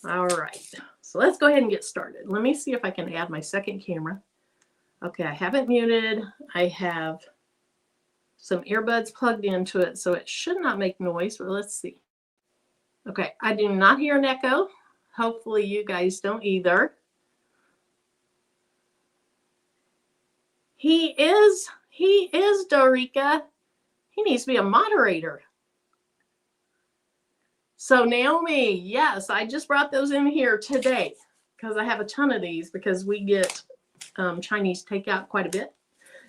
All right, so let's go ahead and get started. Let me see if I can add my second camera. Okay, I have it muted. I have some earbuds plugged into it, so it should not make noise, but let's see. Okay, I do not hear an echo. Hopefully you guys don't either. He is Dorica. He needs to be a moderator. So Naomi, yes, I just brought those in here today because I have a ton of these because we get Chinese takeout quite a bit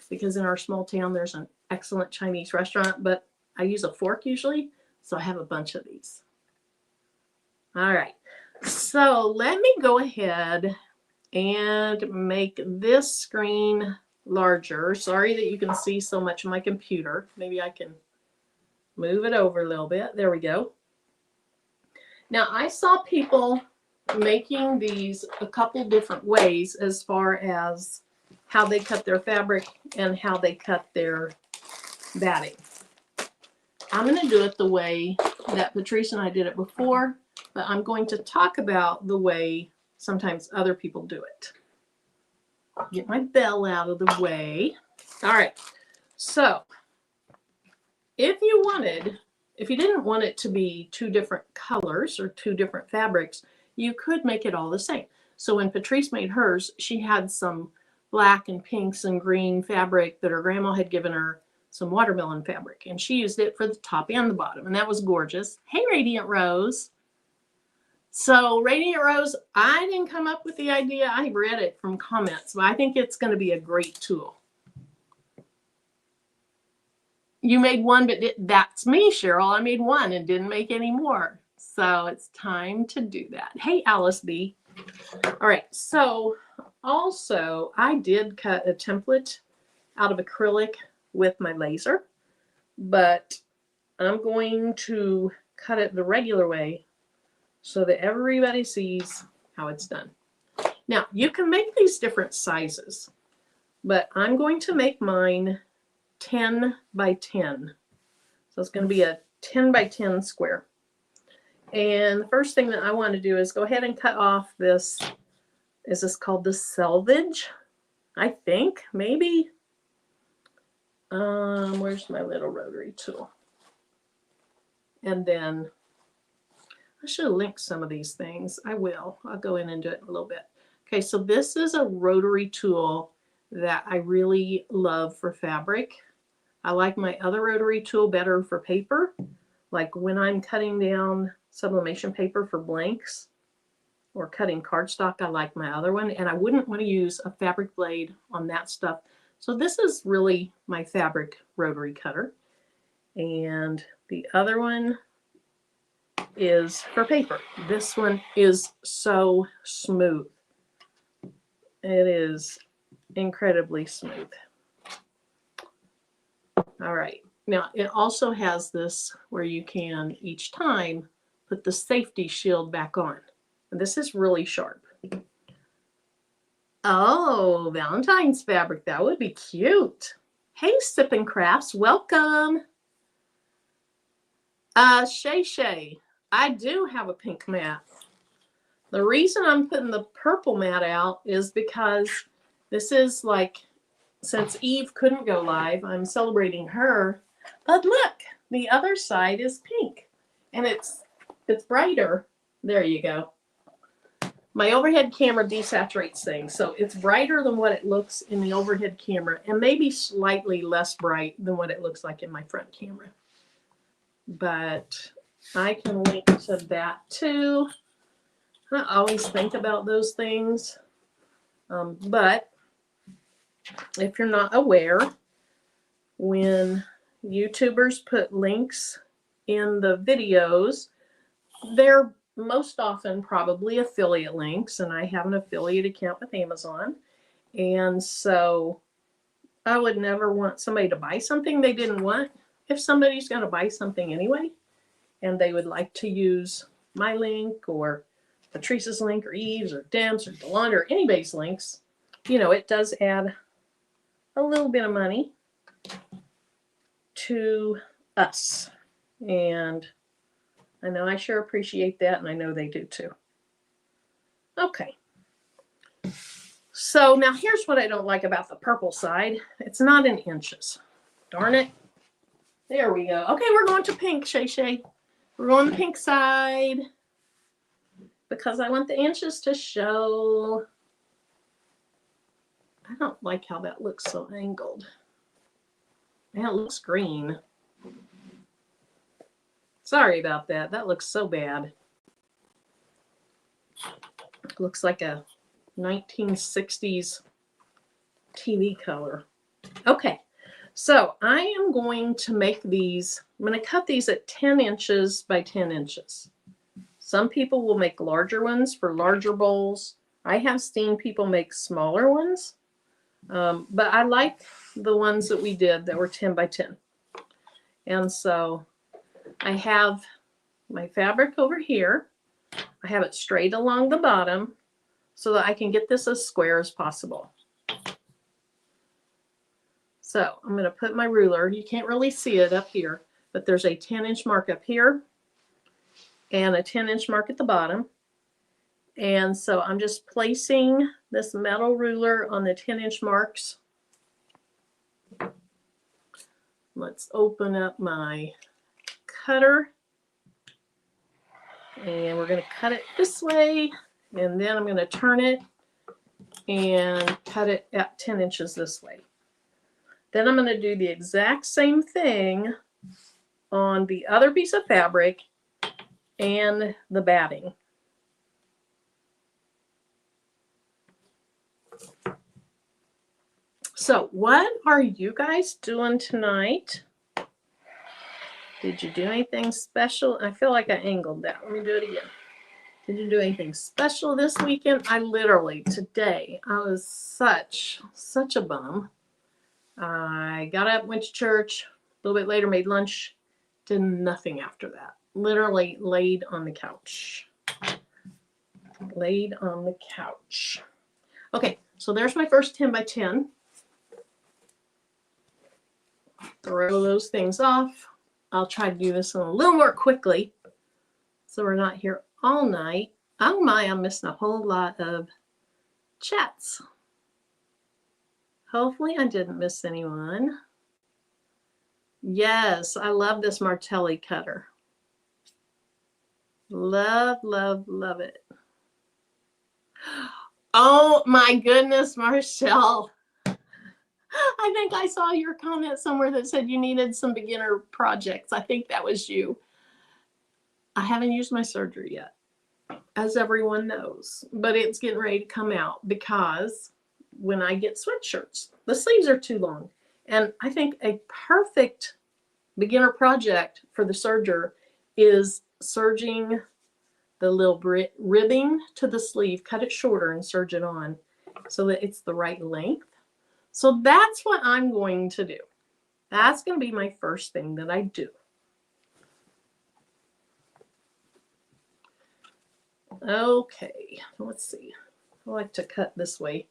because in our small town there's an excellent Chinese restaurant, but I use a fork usually, so I have a bunch of these. All right, so let me go ahead and make this screen larger. Sorry that you can see so much of my computer. Maybe I can move it over a little bit. There we go. Now, I saw people making these a couple different ways as far as how they cut their fabric and how they cut their batting. I'm going to do it the way that Patrice and I did it before, but I'm going to talk about the way sometimes other people do it. Get my bell out of the way. All right. So if you didn't want it to be two different colors or two different fabrics, you could make it all the same. So when Patrice made hers, she had some black and pinks and green fabric that her grandma had given her some watermelon fabric, and she used it for the top and the bottom, and that was gorgeous. Hey, Radiant Rose. So Radiant Rose, I didn't come up with the idea. I read it from comments, but I think it's going to be a great tool. You made one, but that's me, Cheryl. I made one and didn't make any more. So it's time to do that. Hey, Alice B. All right. So also, I did cut a template out of acrylic with my laser, but I'm going to cut it the regular way so that everybody sees how it's done. Now, you can make these different sizes, but I'm going to make mine 10 by 10. So it's going to be a 10 by 10 square. And the first thing that I want to do is go ahead and cut off this. Is this called the selvage? I think, maybe. Where's my little rotary tool? And then I should have linked some of these things. I will. I'll go in and do it in a little bit. Okay, so this is a rotary tool that I really love for fabric. I like my other rotary tool better for paper. Like when I'm cutting down sublimation paper for blanks or cutting cardstock, I like my other one. And I wouldn't want to use a fabric blade on that stuff. So this is really my fabric rotary cutter. And the other one is for paper. This one is so smooth. It is incredibly smooth. All right. Now it also has this where you can each time put the safety shield back on. And this is really sharp. Oh, Valentine's fabric. That would be cute. Hey, Sippin' Crafts. Welcome. Shay Shay. I do have a pink mat. The reason I'm putting the purple mat out is because this is like, since Eve couldn't go live, I'm celebrating her. But look, the other side is pink. And it's brighter. There you go. My overhead camera desaturates things, so it's brighter than what it looks in the overhead camera, and maybe slightly less bright than what it looks like in my front camera. But I can link to that too. I always think about those things. But if you're not aware, when YouTubers put links in the videos, they're most often probably affiliate links, and I have an affiliate account with Amazon. And so I would never want somebody to buy something they didn't want. If somebody's going to buy something anyway, and they would like to use my link or Patrice's link or Eve's or Deb's or Delonda or anybody's links, you know, it does add a little bit of money to us. And I know I sure appreciate that, and I know they do too. Okay. So now here's what I don't like about the purple side. It's not in inches. Darn it. There we go. Okay, we're going to pink, Shay Shay. We're on the pink side because I want the inches to show. I don't like how that looks so angled. Man, it looks green. Sorry about that. That looks so bad. It looks like a 1960s TV color. Okay, so I am going to make these. I'm going to cut these at 10 inches by 10 inches. Some people will make larger ones for larger bowls. I have seen people make smaller ones, but I like the ones that we did that were 10 by 10. And so I have my fabric over here. I have it straight along the bottom so that I can get this as square as possible. So I'm going to put my ruler. You can't really see it up here, but there's a 10-inch mark up here and a 10-inch mark at the bottom. And so I'm just placing this metal ruler on the 10-inch marks. Let's open up my cutter. And we're going to cut it this way. And then I'm going to turn it and cut it at 10 inches this way. Then I'm going to do the exact same thing on the other piece of fabric and the batting. So what are you guys doing tonight? Did you do anything special? I feel like I angled that. Let me do it again. Did you do anything special this weekend? I literally, today, I was such a bum. I got up, went to church, a little bit later made lunch, did nothing after that. Literally laid on the couch. Laid on the couch. Okay, so there's my first 10 by 10. Throw those things off. I'll try to do this a little more quickly so we're not here all night. Oh my, I'm missing a whole lot of chats. Hopefully I didn't miss anyone. Yes, I love this Martelli cutter. Love, love, love it. Oh my goodness, Marcelle. I think I saw your comment somewhere that said you needed some beginner projects. I think that was you. I haven't used my serger yet, as everyone knows, but it's getting ready to come out because when I get sweatshirts, the sleeves are too long. And I think a perfect beginner project for the serger is serging the little ribbing to the sleeve, cut it shorter and serge it on so that it's the right length. So that's what I'm going to do. That's going to be my first thing that I do. Okay, let's see. I like to cut this way.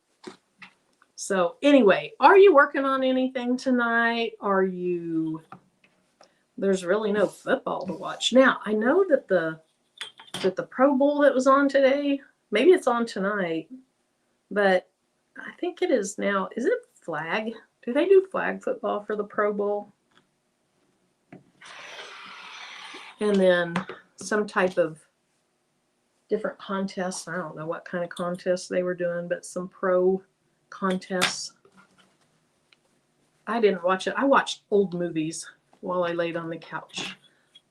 So anyway, are you working on anything tonight? There's really no football to watch. Now, I know that the Pro Bowl that was on today, maybe it's on tonight, but I think it is now. Is it flag? Do they do flag football for the Pro Bowl? And then some type of different contests. I don't know what kind of contests they were doing, but some pro contests. I didn't watch it. I watched old movies while I laid on the couch,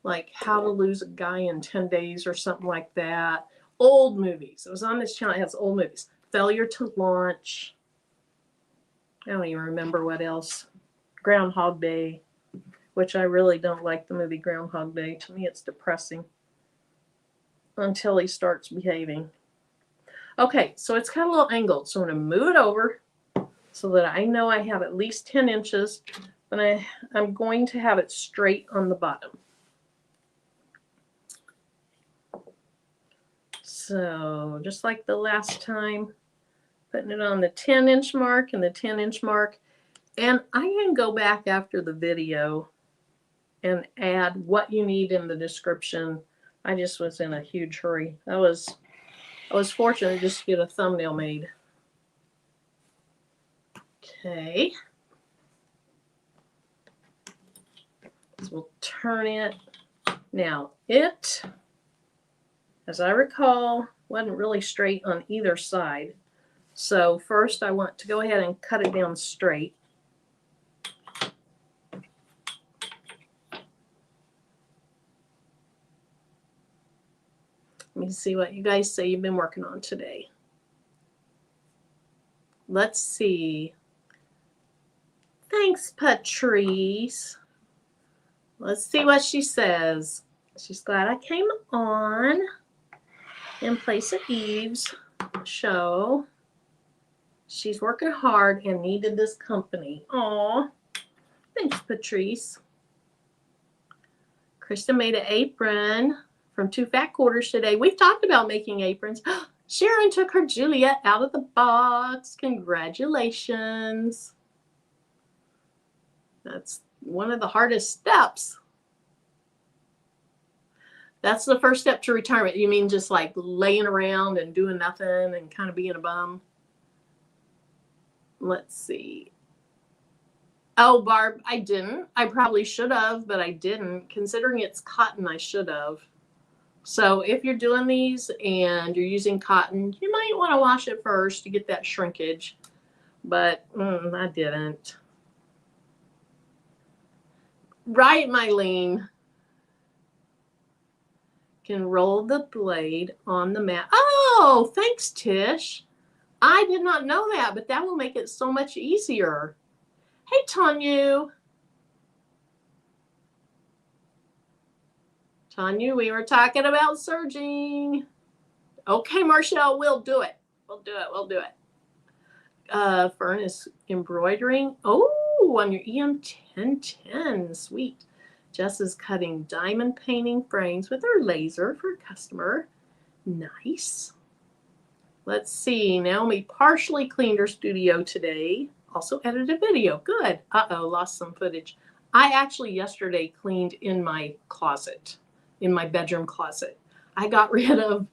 like How to Lose a Guy in 10 Days or something like that. Old movies. It was on this channel. It has old movies. Failure to Launch. I don't even remember what else. Groundhog Day, which I really don't like the movie Groundhog Day. To me, it's depressing until he starts behaving. Okay, so it's kind of a little angled. So I'm going to move it over so that I know I have at least 10 inches, but I'm going to have it straight on the bottom. So just like the last time, putting it on the 10-inch mark and the 10-inch mark. And I can go back after the video and add what you need in the description. I just was in a huge hurry. That was I was fortunate just to get a thumbnail made. Okay. So we'll turn it. Now, it, as I recall, wasn't really straight on either side. So first I want to go ahead and cut it down straight. Let me see what you guys say you've been working on today. Let's see. Thanks, Patrice. Let's see what she says. She's glad I came on in place of Eve's show. She's working hard and needed this company. Aw, thanks, Patrice. Krista made an apron from 2 fat quarters today. We've talked about making aprons. Sharon took her Juliet out of the box. Congratulations. That's one of the hardest steps. That's the first step to retirement. You mean just like laying around and doing nothing and kind of being a bum? Let's see. Oh, Barb, I didn't. I probably should have, but I didn't. Considering it's cotton, I should have. So if you're doing these and you're using cotton, you might want to wash it first to get that shrinkage. But I didn't. Right, Mylene. Can roll the blade on the mat. Oh, thanks, Tish. I did not know that, but that will make it so much easier. Hey, Tanya. Tanya, we were talking about serging. Okay, Marshall, we'll do it. We'll do it. We'll do it. Fern is embroidering. Oh, on your EM1010. Sweet. Jess is cutting diamond painting frames with her laser for a customer. Nice. Let's see. Naomi partially cleaned her studio today. Also edited a video. Good. Uh-oh, lost some footage. I actually yesterday cleaned in my closet, in my bedroom closet. I got rid of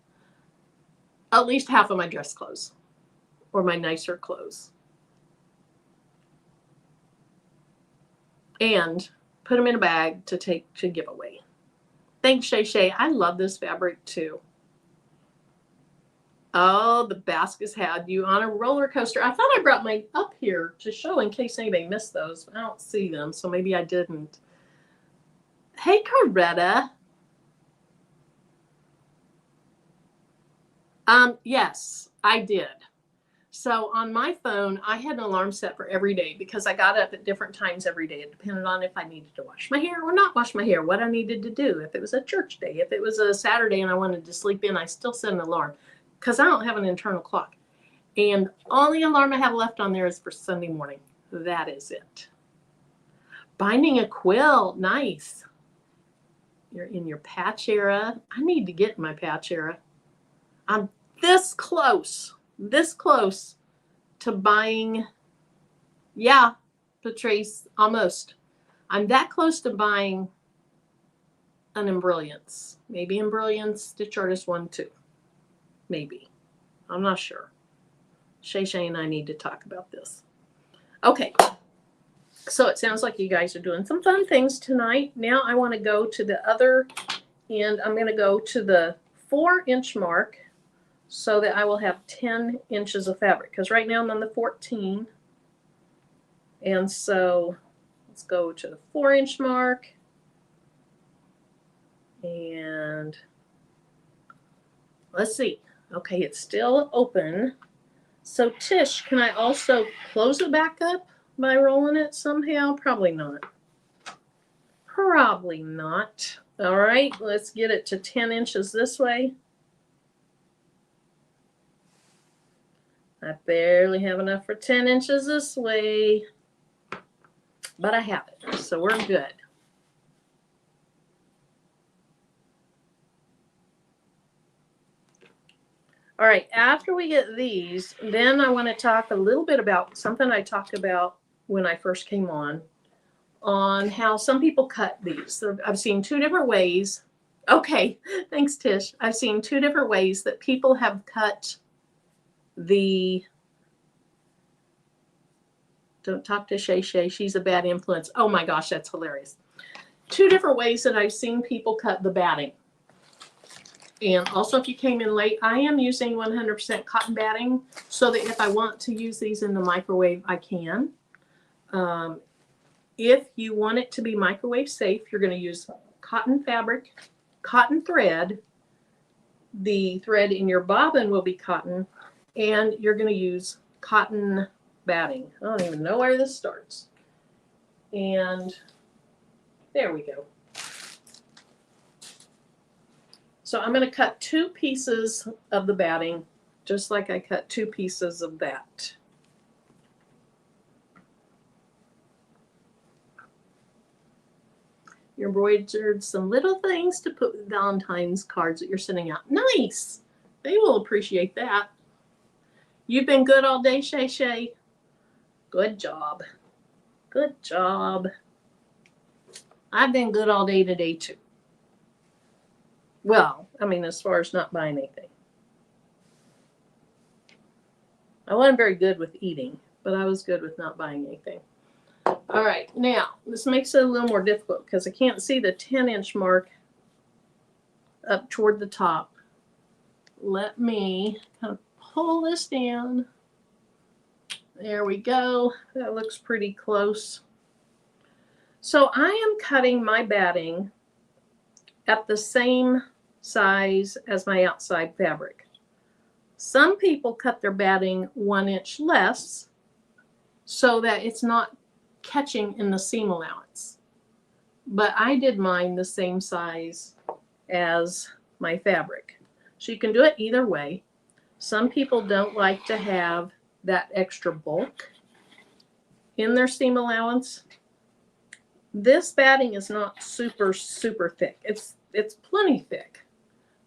at least half of my dress clothes or my nicer clothes. And put them in a bag to take to give away. Thanks, Shay Shay. I love this fabric too. Oh, the baskets had you on a roller coaster. I thought I brought mine up here to show in case anybody missed those. I don't see them, so maybe I didn't. Hey, Coretta. Yes, I did. So on my phone, I had an alarm set for every day because I got up at different times every day. It depended on if I needed to wash my hair or not wash my hair, what I needed to do. If it was a church day, if it was a Saturday and I wanted to sleep in, I still set an alarm because I don't have an internal clock. And only alarm I have left on there is for Sunday morning. That is it. Binding a quilt. Nice. You're in your patch era. I need to get in my patch era. I'm this close to buying. Yeah, Patrice, almost. I'm that close to buying an Embrilliance. Maybe Embrilliance Stitch Artist 1, 2. Maybe. I'm not sure. Shay Shay and I need to talk about this. Okay. So it sounds like you guys are doing some fun things tonight. Now I want to go to the other end. I'm going to go to the 4-inch mark so that I will have 10 inches of fabric. Because right now I'm on the 14. And so let's go to the 4-inch mark. And let's see. Okay, it's still open. So Tish, can I also close it back up by rolling it somehow? Probably not. Probably not. All right, let's get it to 10 inches this way. I barely have enough for 10 inches this way, but I have it, so we're good. All right, after we get these, then I want to talk a little bit about something I talked about when I first came on how some people cut these. So I've seen 2 different ways. Okay, thanks, Tish. I've seen 2 different ways that people have cut the, don't talk to Shay Shay, she's a bad influence. Oh my gosh, that's hilarious. 2 different ways that I've seen people cut the batting. And also, if you came in late, I am using 100% cotton batting so that if I want to use these in the microwave, I can. If you want it to be microwave safe, you're going to use cotton fabric, cotton thread. The thread in your bobbin will be cotton, and you're going to use cotton batting. I don't even know where this starts. And there we go. So I'm going to cut 2 pieces of the batting, just like I cut 2 pieces of that. You embroidered some little things to put with Valentine's cards that you're sending out. Nice! They will appreciate that. You've been good all day, Shay Shay. Good job. Good job. I've been good all day today, too. Well, I mean, as far as not buying anything. I wasn't very good with eating, but I was good with not buying anything. All right, now, this makes it a little more difficult because I can't see the 10-inch mark up toward the top. Let me kind of pull this down. There we go. That looks pretty close. So I am cutting my batting at the same size as my outside fabric. Some people cut their batting 1 inch less so that it's not catching in the seam allowance. But I did mine the same size as my fabric. So you can do it either way. Some people don't like to have that extra bulk in their seam allowance. This batting is not super, super thick. It's plenty thick.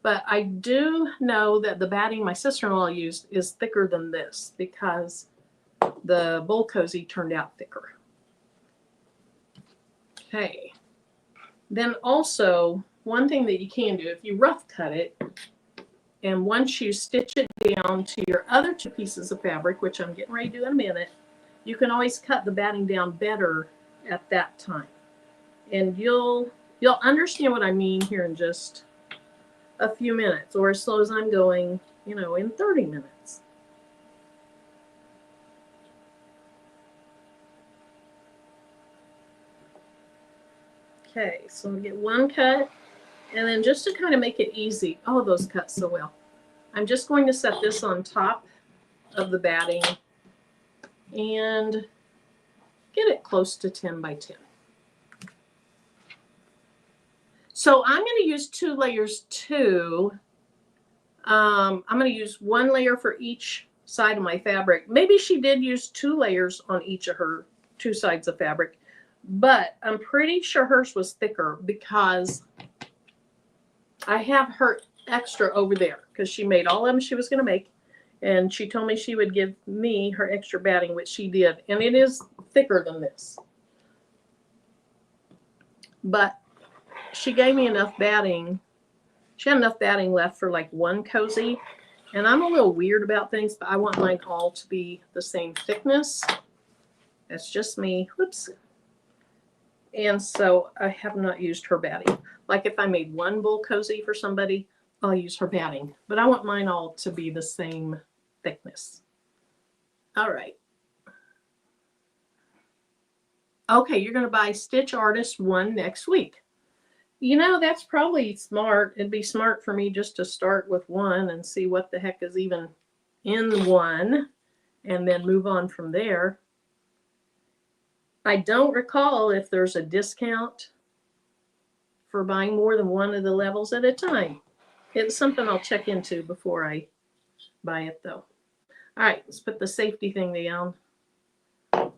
But I do know that the batting my sister-in-law used is thicker than this because the bowl cozy turned out thicker. Okay. Then also, one thing that you can do, if you rough cut it, and once you stitch it down to your other 2 pieces of fabric, which I'm getting ready to do in a minute, you can always cut the batting down better at that time. And you'll understand what I mean here in just a few minutes, or as slow as I'm going, you know, in 30 minutes. Okay, so I'll get 1 cut, and then just to kind of make it easy, oh, those cut so well. I'm just going to set this on top of the batting and get it close to 10 by 10. So I'm going to use 2 layers too. I'm going to use 1 layer for each side of my fabric. Maybe she did use 2 layers on each of her 2 sides of fabric, but I'm pretty sure hers was thicker because I have her extra over there because she made all of them she was going to make, and she told me she would give me her extra batting, which she did, and it is thicker than this. But she gave me enough batting. She had enough batting left for like 1 cozy. And I'm a little weird about things, but I want mine all to be the same thickness. That's just me. Whoops. And so I have not used her batting. Like if I made 1 bowl cozy for somebody, I'll use her batting. But I want mine all to be the same thickness. All right. Okay, you're going to buy Stitch Artist 1 next week. You know, that's probably smart. It'd be smart for me just to start with 1 and see what the heck is even in 1 and then move on from there. I don't recall if there's a discount for buying more than 1 of the levels at a time. It's something I'll check into before I buy it though. All right, let's put the safety thing down.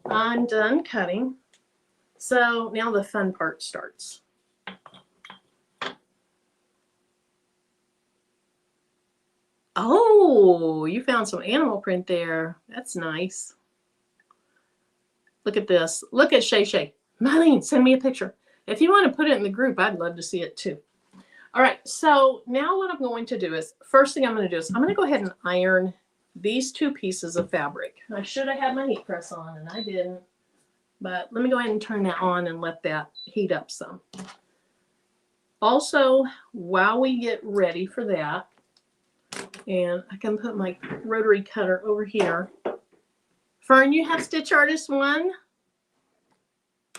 I'm done cutting. So now the fun part starts. Oh, you found some animal print there. That's nice. Look at this. Look at Shay Shay. Marlene, send me a picture. If you want to put it in the group, I'd love to see it too. All right, so now what I'm going to do is, first thing I'm going to do is I'm going to go ahead and iron these two pieces of fabric. I should have had my heat press on and I didn't, but let me go ahead and turn that on and let that heat up some. Also, while we get ready for that, and I can put my rotary cutter over here. Fern, you have Stitch Artist 1?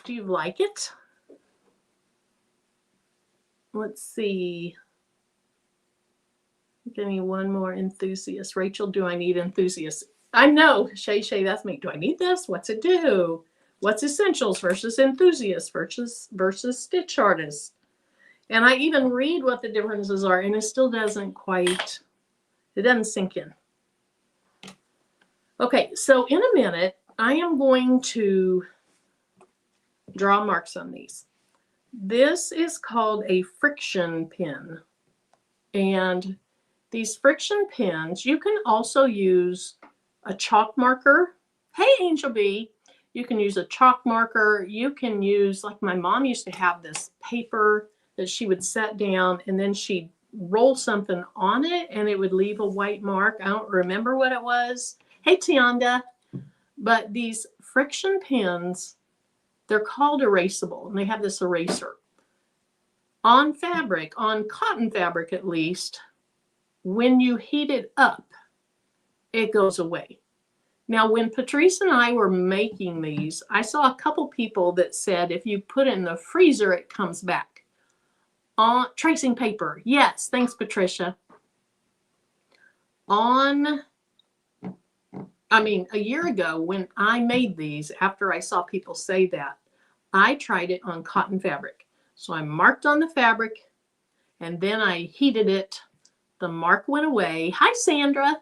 Do you like it? Let's see. Give me one more enthusiast. Rachel, do I need enthusiasts? I know, Shay, that's me. Do I need this? What's it do? What's essentials versus enthusiast versus Stitch Artist? And I even read what the differences are, and it still doesn't quite, it doesn't sink in. Okay, so in a minute, I am going to draw marks on these. This is called a friction pin. And these friction pins, you can also use a chalk marker. Hey, Angel Bee. You can use a chalk marker. You can use, like my mom used to have this paper that she would set down and then she'd roll something on it and it would leave a white mark. I don't remember what it was. Hey, Tianda. But these friction pins, they're called erasable and they have this eraser. On fabric, on cotton fabric at least, when you heat it up, it goes away. Now, when Patrice and I were making these, I saw a couple people that said if you put it in the freezer, it comes back. On tracing paper, yes, thanks, Patricia. A year ago when I made these, after I saw people say that, I tried it on cotton fabric. So I marked on the fabric and then I heated it. The mark went away. Hi, Sandra.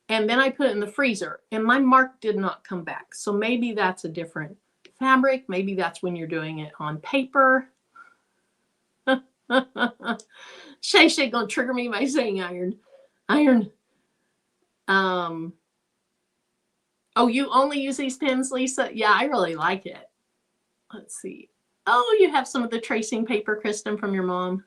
And then I put it in the freezer and my mark did not come back. So maybe that's a different fabric. Maybe that's when you're doing it on paper. Shay gonna trigger me by saying iron. Iron. Oh, you only use these pins, Lisa? Yeah, I really like it. Let's see. Oh, you have some of the tracing paper, Kristen, from your mom.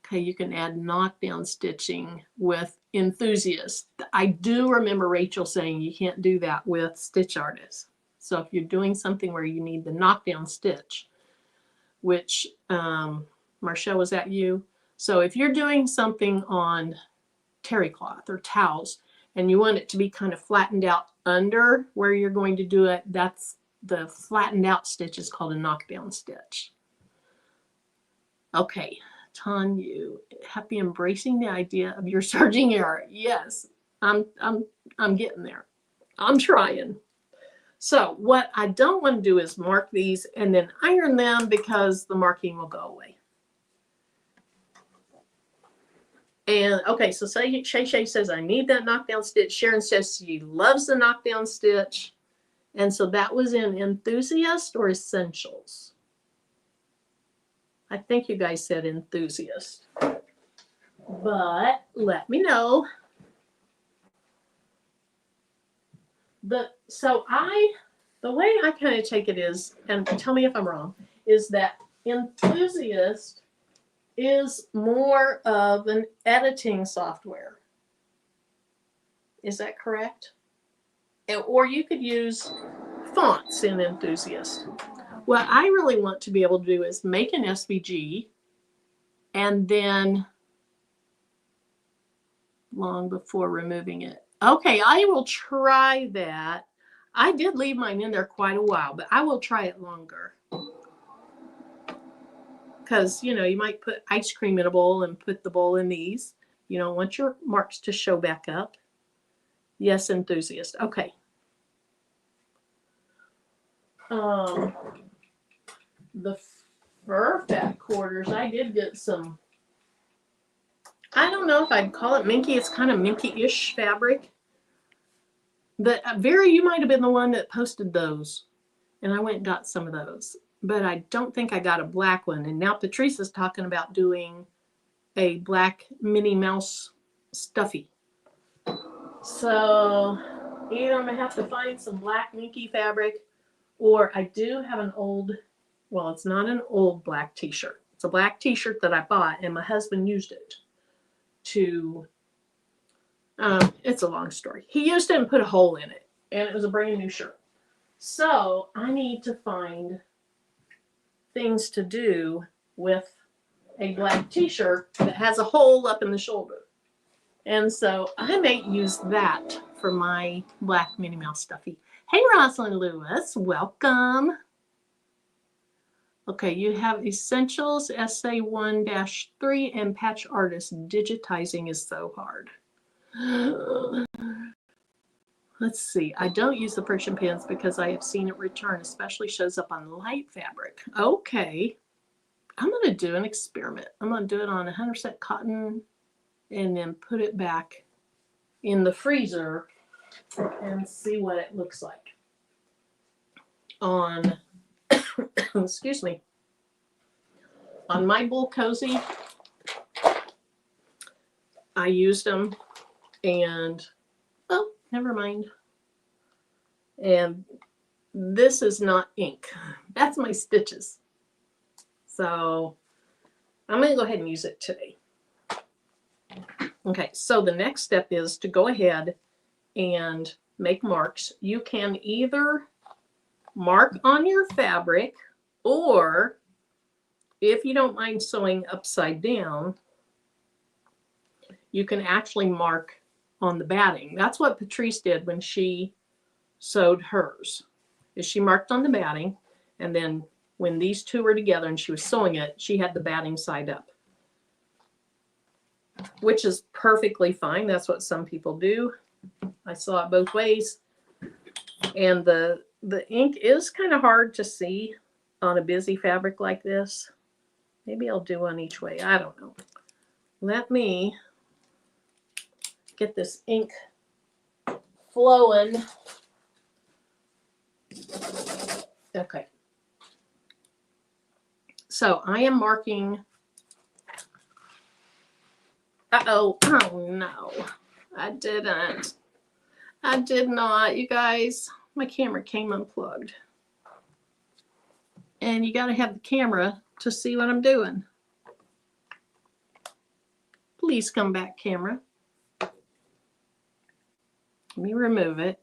Okay, you can add knockdown stitching with enthusiast. I do remember Rachel saying you can't do that with Stitch Artist. So if you're doing something where you need the knockdown stitch, which Marshall, was that you? So if you're doing something on terry cloth or towels and you want it to be kind of flattened out under where you're going to do it, that's the flattened out stitch is called a knockdown stitch. Okay, Tanya, happy embracing the idea of your surging error. Yes, I'm getting there. I'm trying. So what I don't want to do is mark these and then iron them because the marking will go away. And okay, so Shay says, I need that knockdown stitch. Sharon says she loves the knockdown stitch. And so that was in enthusiast or essentials? I think you guys said enthusiast. But let me know. The way I kind of take it is, and tell me if I'm wrong, is that enthusiast is more of an editing software. Is that correct? Or you could use fonts in enthusiast. What I really want to be able to do is make an SVG and then long before removing it. Okay, I will try that. I did leave mine in there quite a while, but I will try it longer. Because, you know, you might put ice cream in a bowl and put the bowl in these. You don't want your marks to show back up. Yes, enthusiast. Okay. The fur fat quarters, I did get some, I don't know if I'd call it minky. It's kind of minky-ish fabric. But Vera, you might have been the one that posted those. And I went and got some of those. But I don't think I got a black one. And now Patrice is talking about doing a black Minnie Mouse stuffy. So either I'm going to have to find some black minky fabric, or I do have an old, well, it's not an old black t-shirt. It's a black t-shirt that I bought, and my husband used it to, it's a long story. He used it and put a hole in it, and it was a brand new shirt. So I need to find things to do with a black t-shirt that has a hole up in the shoulder. And so I may use that for my black Minnie Mouse stuffy. Hey, Rosalind Lewis, welcome. Okay, you have Essentials, Essay 1-3, and Patch Artist. Digitizing is so hard. Let's see. I don't use the friction pins because I have seen it return, especially shows up on light fabric. Okay. I'm going to do an experiment. I'm going to do it on 100% cotton and then put it back in the freezer and see what it looks like. On, excuse me, on my Bull Koozie, I used them and, oh, never mind. And this is not ink. That's my stitches. So I'm going to go ahead and use it today. Okay, so the next step is to go ahead and make marks. You can either mark on your fabric, or if you don't mind sewing upside down, you can actually mark on the batting. That's what Patrice did when she sewed hers. Is she marked on the batting, and then when these two were together and she was sewing it, she had the batting side up, which is perfectly fine. That's what some people do. I saw it both ways. And the ink is kind of hard to see on a busy fabric like this. Maybe I'll do one each way. I don't know. Let me get this ink flowing. Okay. So I am marking. Uh-oh. Oh, no. I didn't. I did not, you guys. My camera came unplugged. And you got to have the camera to see what I'm doing. Please come back, camera. Let me remove it.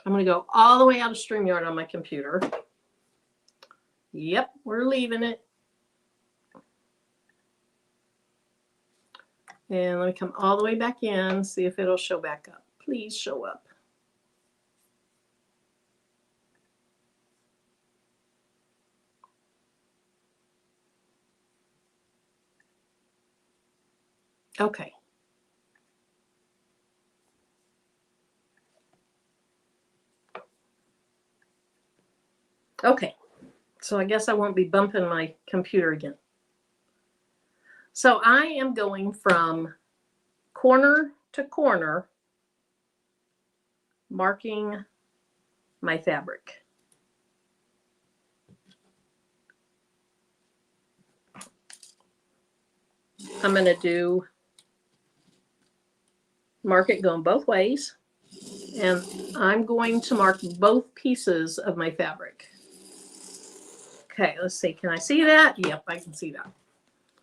I'm going to go all the way out of StreamYard on my computer. Yep, we're leaving it. And let me come all the way back in, see if it'll show back up. Please show up. Okay. Okay, so I guess I won't be bumping my computer again. So I am going from corner to corner, marking my fabric. I'm going to mark it going both ways, and I'm going to mark both pieces of my fabric. Okay, let's see. Can I see that? Yep, I can see that.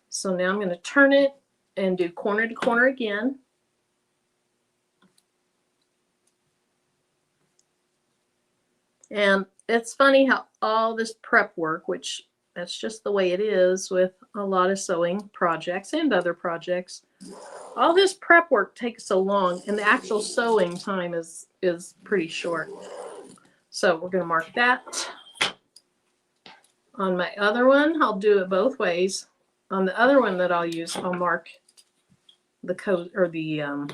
So now I'm going to turn it and do corner to corner again. And it's funny how all this prep work, which that's just the way it is with a lot of sewing projects and other projects, all this prep work takes so long, and the actual sewing time is pretty short. So we're going to mark that. On my other one, I'll do it both ways. On the other one that I'll use, I'll mark the code or the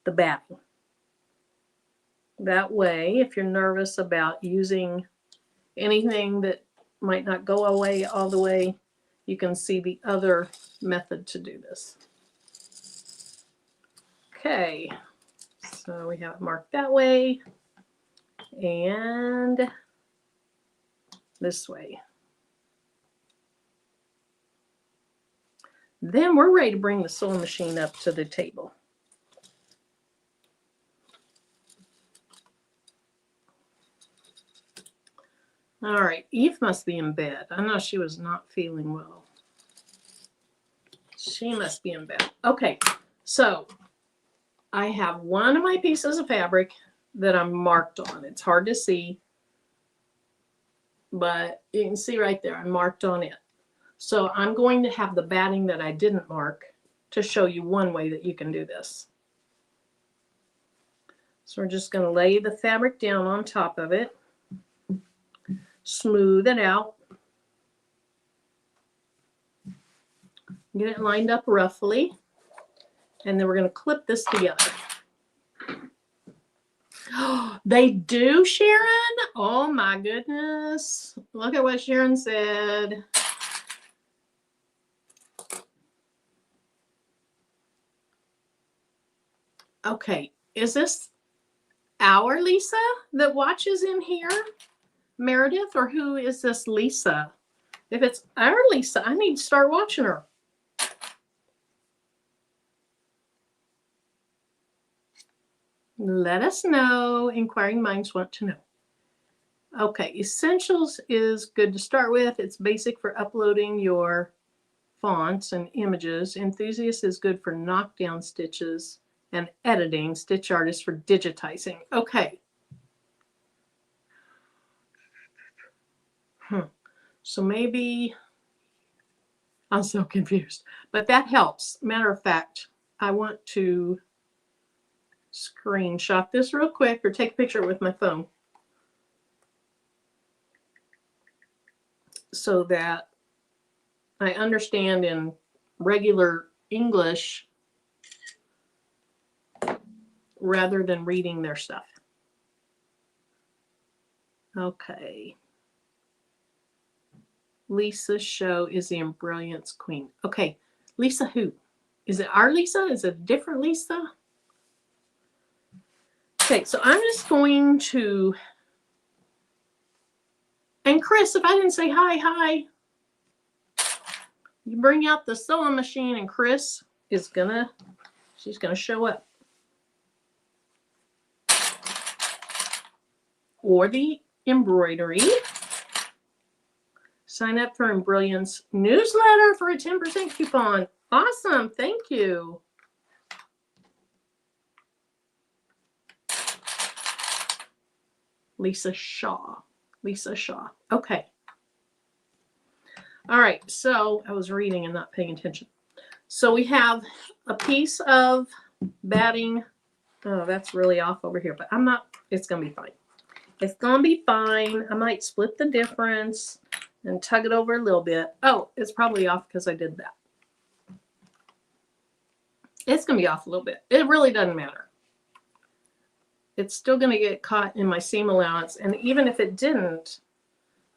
batting. That way, if you're nervous about using anything that might not go away all the way, you can see the other method to do this. Okay, so we have it marked that way and this way. Then we're ready to bring the sewing machine up to the table. All right, Eve must be in bed. I know she was not feeling well. She must be in bed. Okay, so I have one of my pieces of fabric that I'm marked on. It's hard to see, but you can see right there, I'm marked on it. So I'm going to have the batting that I didn't mark to show you one way that you can do this. So we're just going to lay the fabric down on top of it, smooth it out, get it lined up roughly, and then we're going to clip this together. They do, Sharon? Oh my goodness. Look at what Sharon said. Okay, is this our Lisa that watches in here, Meredith, or who is this Lisa? If it's our Lisa, I need to start watching her. Let us know. Inquiring minds want to know. Okay, Essentials is good to start with. It's basic for uploading your fonts and images. Enthusiast is good for knockdown stitches and editing. Stitch Artist for digitizing. Okay. So maybe I'm so confused, but that helps. Matter of fact, I want to screenshot this real quick or take a picture with my phone so that I understand in regular English rather than reading their stuff. Okay. Lisa's show is the Embrilliance Queen. Okay, Lisa who? Is it our Lisa? Is it a different Lisa? Okay, so I'm just going to, and Chris, if I didn't say hi. You bring out the sewing machine and Chris is she's gonna show up. Or the embroidery. Sign up for Embrilliance newsletter for a 10% coupon. Awesome, thank you. Lisa Shaw. Okay. All right, so I was reading and not paying attention. So we have a piece of batting. Oh, that's really off over here, but I'm not, it's going to be fine. It's going to be fine. I might split the difference and tug it over a little bit. Oh, it's probably off because I did that. It's going to be off a little bit. It really doesn't matter. It's still going to get caught in my seam allowance. And even if it didn't,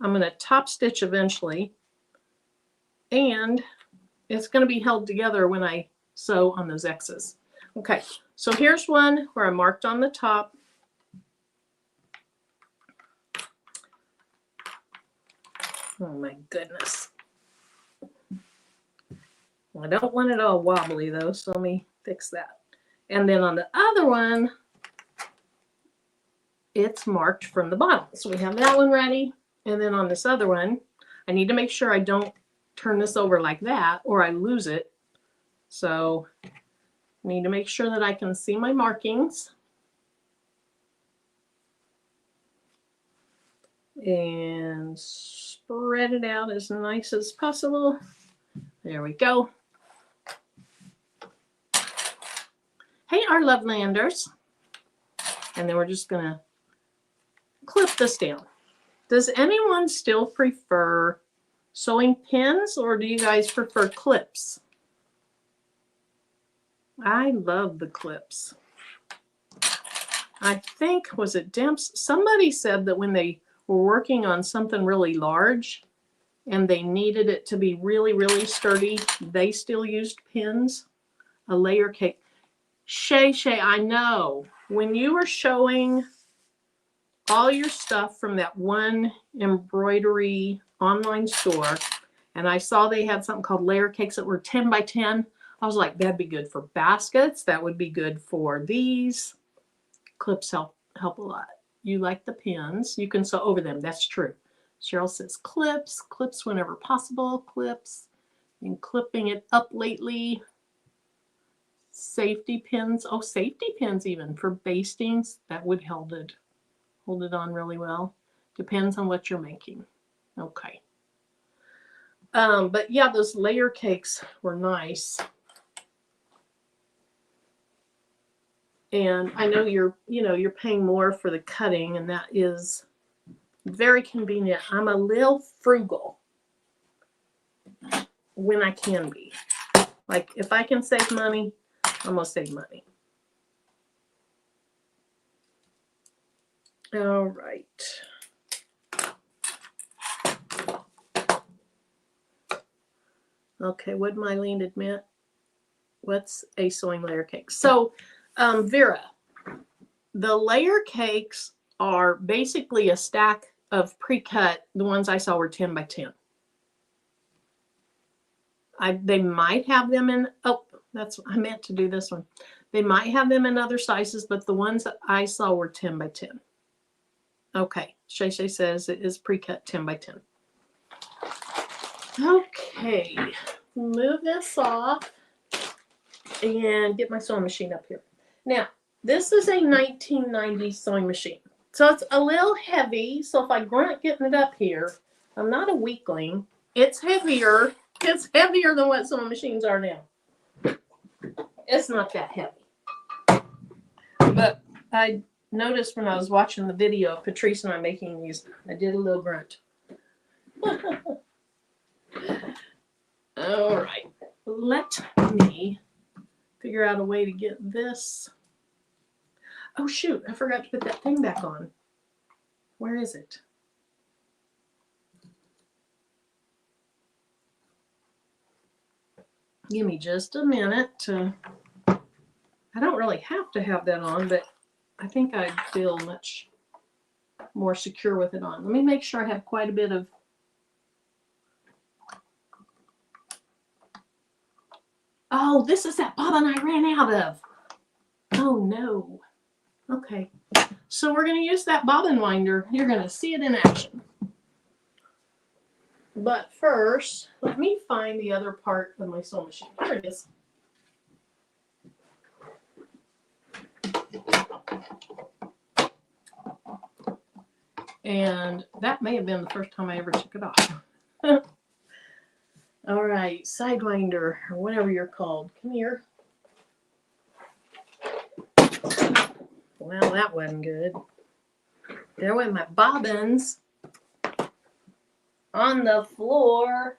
I'm going to top stitch eventually. And it's going to be held together when I sew on those X's. Okay, so here's one where I marked on the top. Oh my goodness. I don't want it all wobbly though, so let me fix that. And then on the other one, it's marked from the bottom. So we have that one ready. And then on this other one, I need to make sure I don't turn this over like that or I lose it. So I need to make sure that I can see my markings. And spread it out as nice as possible. There we go. Hey, our Lovelanders. And then we're just going to clip this down. Does anyone still prefer sewing pins or do you guys prefer clips? I love the clips. I think, was it Demps? Somebody said that when they were working on something really large and they needed it to be really, really sturdy, they still used pins. A layer cake. Shay, I know. When you were showing all your stuff from that one embroidery online store, and I saw they had something called layer cakes that were 10 by 10, I was like, that'd be good for baskets. That would be good for these. Clips help a lot. You like the pins. You can sew over them. That's true. Cheryl says clips, clips whenever possible, clips. And clipping it up lately. Safety pins. Oh, safety pins even for bastings. That would hold it on really well. Depends on what you're making. Okay. But yeah, those layer cakes were nice. And I know you're paying more for the cutting, and that is very convenient. I'm a little frugal when I can be. Like if I can save money, I'm gonna save money. All right. Okay, would Mylene admit? What's a sewing layer cake? So, Vera, the layer cakes are basically a stack of pre-cut. The ones I saw were 10 by 10. They might have them in, I meant to do this one. They might have them in other sizes, but the ones that I saw were 10 by 10. Okay, Shay Shay says it is pre-cut 10 by 10. Okay, move this off and get my sewing machine up here. Now, this is a 1990 sewing machine. So it's a little heavy. So if I grunt getting it up here, I'm not a weakling. It's heavier. It's heavier than what sewing machines are now. It's not that heavy. But I noticed when I was watching the video of Patrice and I making these, I did a little grunt. All right. Let me figure out a way to get this. Oh, shoot. I forgot to put that thing back on. Where is it? Give me just a minute to. I don't really have to have that on, but I think I'd feel much more secure with it on. Let me make sure I have quite a bit of. Oh, this is that bobbin I ran out of. Oh, no. Okay. So we're going to use that bobbin winder. You're going to see it in action. But first, let me find the other part of my sewing machine. There it is. And that may have been the first time I ever took it off. All right, sidewinder, or whatever you're called. Come here. Well, that wasn't good. There went my bobbins on the floor.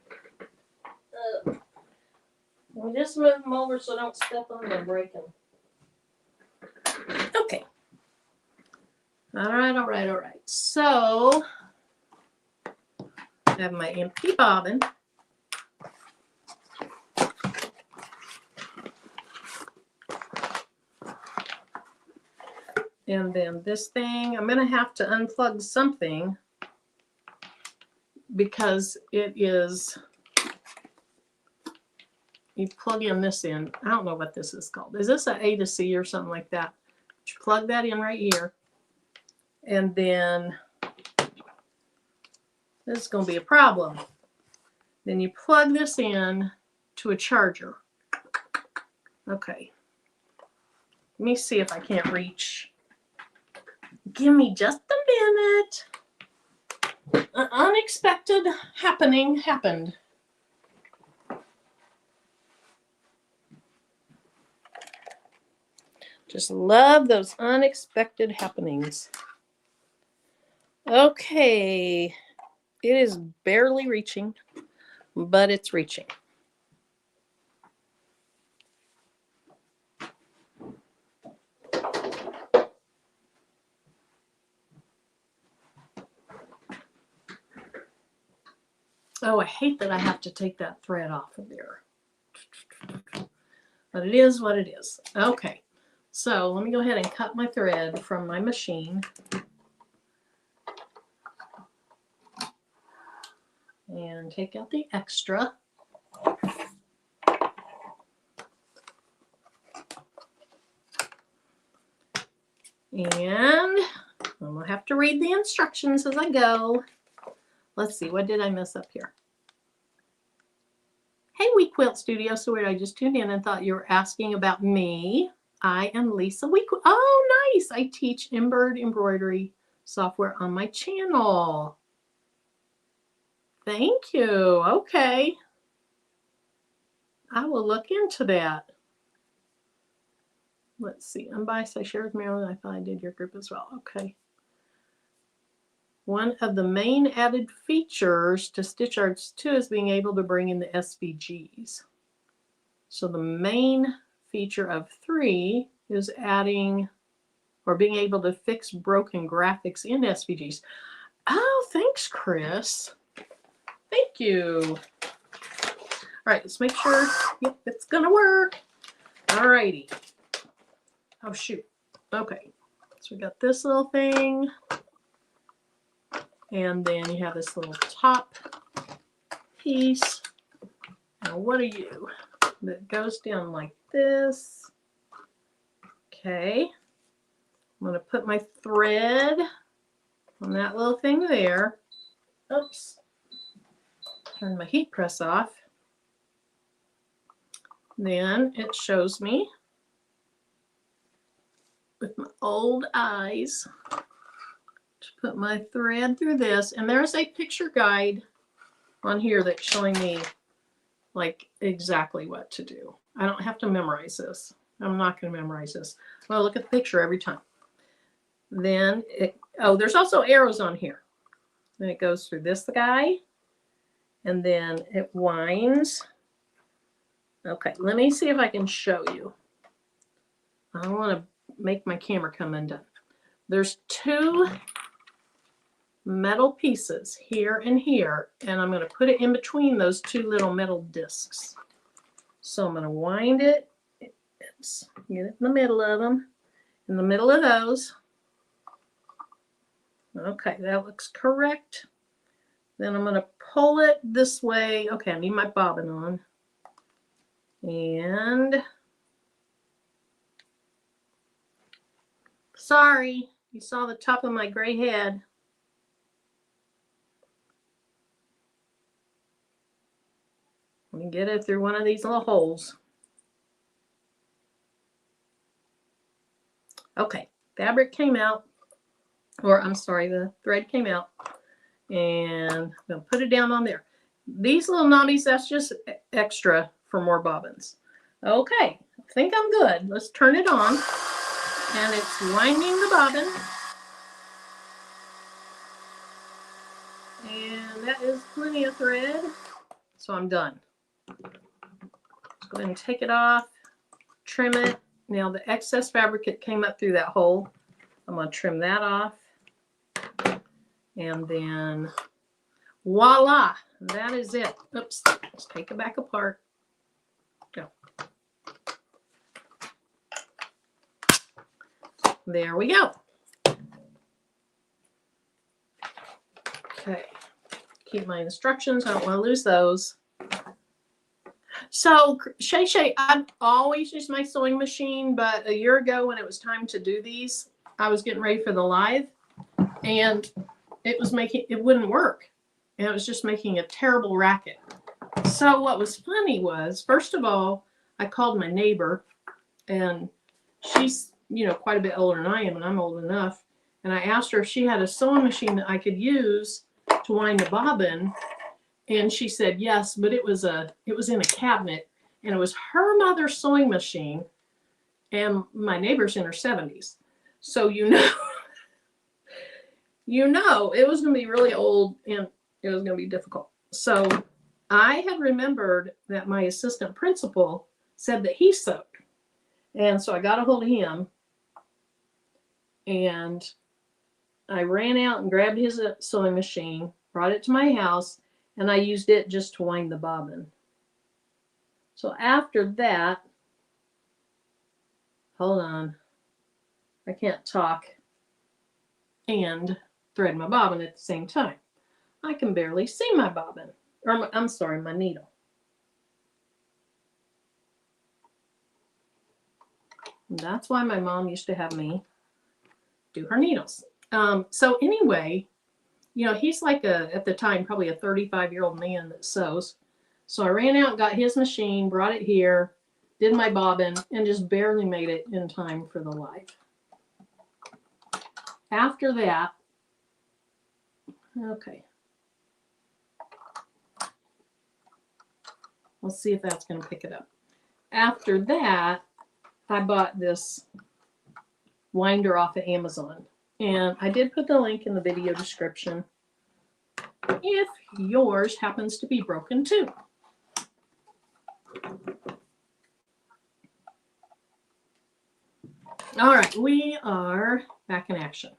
We'll just move them over so I don't step on them and break them. Okay. All right. So, I have my empty bobbin. And then this thing, I'm going to have to unplug something because it is, you plug in this in. I don't know what this is called. Is this an A to C or something like that? You plug that in right here. And then this is going to be a problem. Then you plug this in to a charger. Okay. Let me see if I can't reach. Give me just a minute. An unexpected happening happened. Just love those unexpected happenings. Okay. It is barely reaching, but it's reaching. Oh, I hate that I have to take that thread off of there. But it is what it is. Okay, so let me go ahead and cut my thread from my machine. And take out the extra. And I'm going to have to read the instructions as I go. Let's see, what did I mess up here? Hey, We Quilt Studio. So weird, I just tuned in and thought you were asking about me. I am Lisa We Quilt. Oh, nice. I teach embroidery software on my channel. Thank you. Okay. I will look into that. Let's see. Unbiased, I shared with Marilyn. I thought I did your group as well. Okay. One of the main added features to Stitch Arts 2 is being able to bring in the SVGs. So the main feature of 3 is adding or being able to fix broken graphics in SVGs. Oh, thanks, Chris. Thank you. All right, let's make sure it's gonna work. All righty. Oh, shoot. Okay, so we got this little thing. And then you have this little top piece. Now, what are you? That goes down like this. Okay. I'm going to put my thread on that little thing there. Oops. Turn my heat press off. Then it shows me with my old eyes to put my thread through this. And there's a picture guide on here that's showing me like exactly what to do. I don't have to memorize this. I'm not going to memorize this. Well, look at the picture every time. Then there's also arrows on here. Then it goes through this guy, and then it winds. Okay, let me see if I can show you. I don't want to make my camera come undone. There's 2 metal pieces here and here, and I'm going to put it in between those 2 little metal discs. So I'm going to wind it. Get it in the middle of them. In the middle of those. Okay, that looks correct. Then I'm going to pull it this way. Okay, I need my bobbin on. And sorry, you saw the top of my gray head. Let me get it through one of these little holes. Okay, fabric came out. Or I'm sorry, the thread came out, and I'm going to put it down on there. These little knobbies, that's just extra for more bobbins. Okay, I think I'm good. Let's turn it on, and it's winding the bobbin. And that is plenty of thread, so I'm done. Let's go ahead and take it off, trim it. Now the excess fabric that came up through that hole, I'm going to trim that off. And then voila, that is it. Oops, let's take it back apart. Go. There we go. Okay, keep my instructions. I don't want to lose those. So Shay, I've always used my sewing machine, but a year ago when it was time to do these, I was getting ready for the live, and it wouldn't work. And it was just making a terrible racket. So what was funny was, first of all, I called my neighbor, and she's, quite a bit older than I am, and I'm old enough. And I asked her if she had a sewing machine that I could use to wind the bobbin. And she said yes, but it was in a cabinet, and it was her mother's sewing machine, and my neighbor's in her 70s. So it was going to be really old, and it was going to be difficult. So I had remembered that my assistant principal said that he sewed. And so I got a hold of him, and I ran out and grabbed his sewing machine, brought it to my house, and I used it just to wind the bobbin. So after that, hold on, I can't talk and thread my bobbin at the same time. I can barely see my bobbin, or I'm sorry, my needle. And that's why my mom used to have me do her needles. So anyway, you know, he's like at the time, probably a 35-year-old man that sews. So I ran out, got his machine, brought it here, did my bobbin, and just barely made it in time for the live. After that, okay. Let's see if that's going to pick it up. After that, I bought this winder off of Amazon. And I did put the link in the video description if yours happens to be broken too. All right, we are back in action.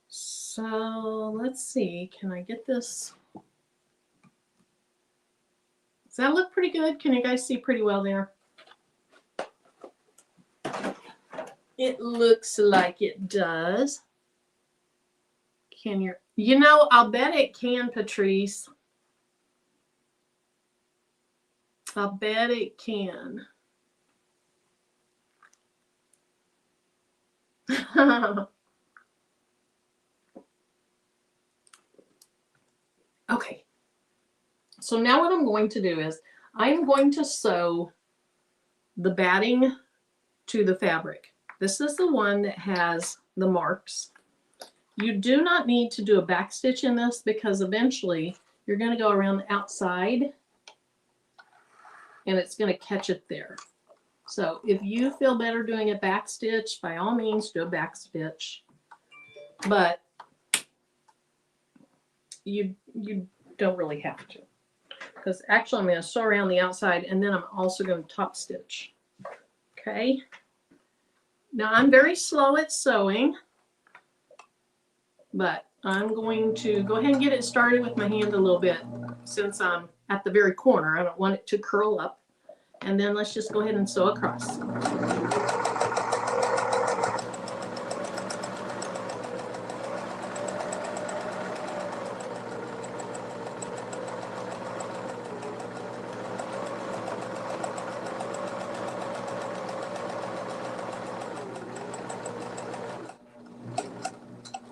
So let's see, can I get this? Does that look pretty good? Can you guys see pretty well there? It looks like it does. Can you know, I'll bet it can, Patrice. I'll bet it can. Okay. So now what I'm going to do is I'm going to sew the batting to the fabric. This is the one that has the marks. You do not need to do a back stitch in this because eventually you're going to go around the outside and it's going to catch it there. So if you feel better doing a back stitch, by all means do a back stitch. But you don't really have to. Because actually I'm going to sew around the outside and then I'm also going to top stitch. Okay. Now I'm very slow at sewing, but I'm going to go ahead and get it started with my hand a little bit since I'm at the very corner. I don't want it to curl up. And then let's just go ahead and sew across.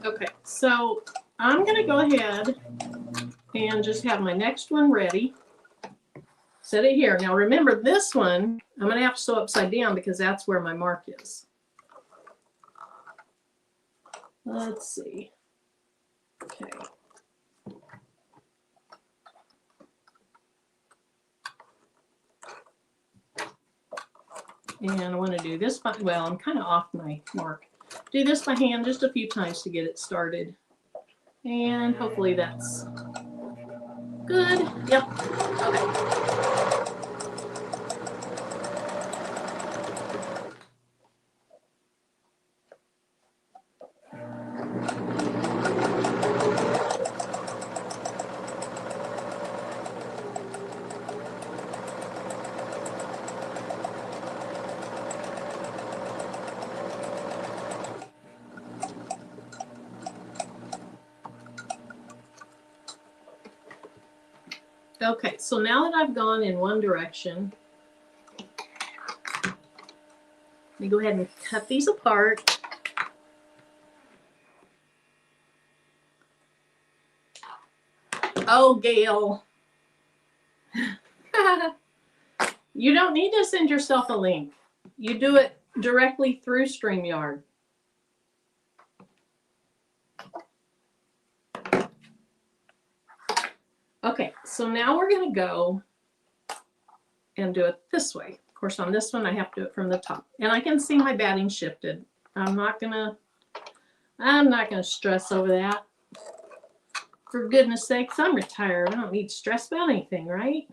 Okay, so I'm going to go ahead and just have my next one ready. Set it here. Now remember this one, I'm going to have to sew upside down because that's where my mark is. Let's see. Okay. And I want to do this by, well, I'm kind of off my mark. Do this by hand just a few times to get it started. And hopefully that's good. Yep. Okay. Okay, so now that I've gone in one direction, let me go ahead and cut these apart. Oh, Gail. You don't need to send yourself a link. You do it directly through StreamYard. Okay, so now we're going to go and do it this way. Of course, on this one, I have to do it from the top. And I can see my batting shifted. I'm not gonna stress over that. For goodness sakes, I'm retired. I don't need to stress about anything, right?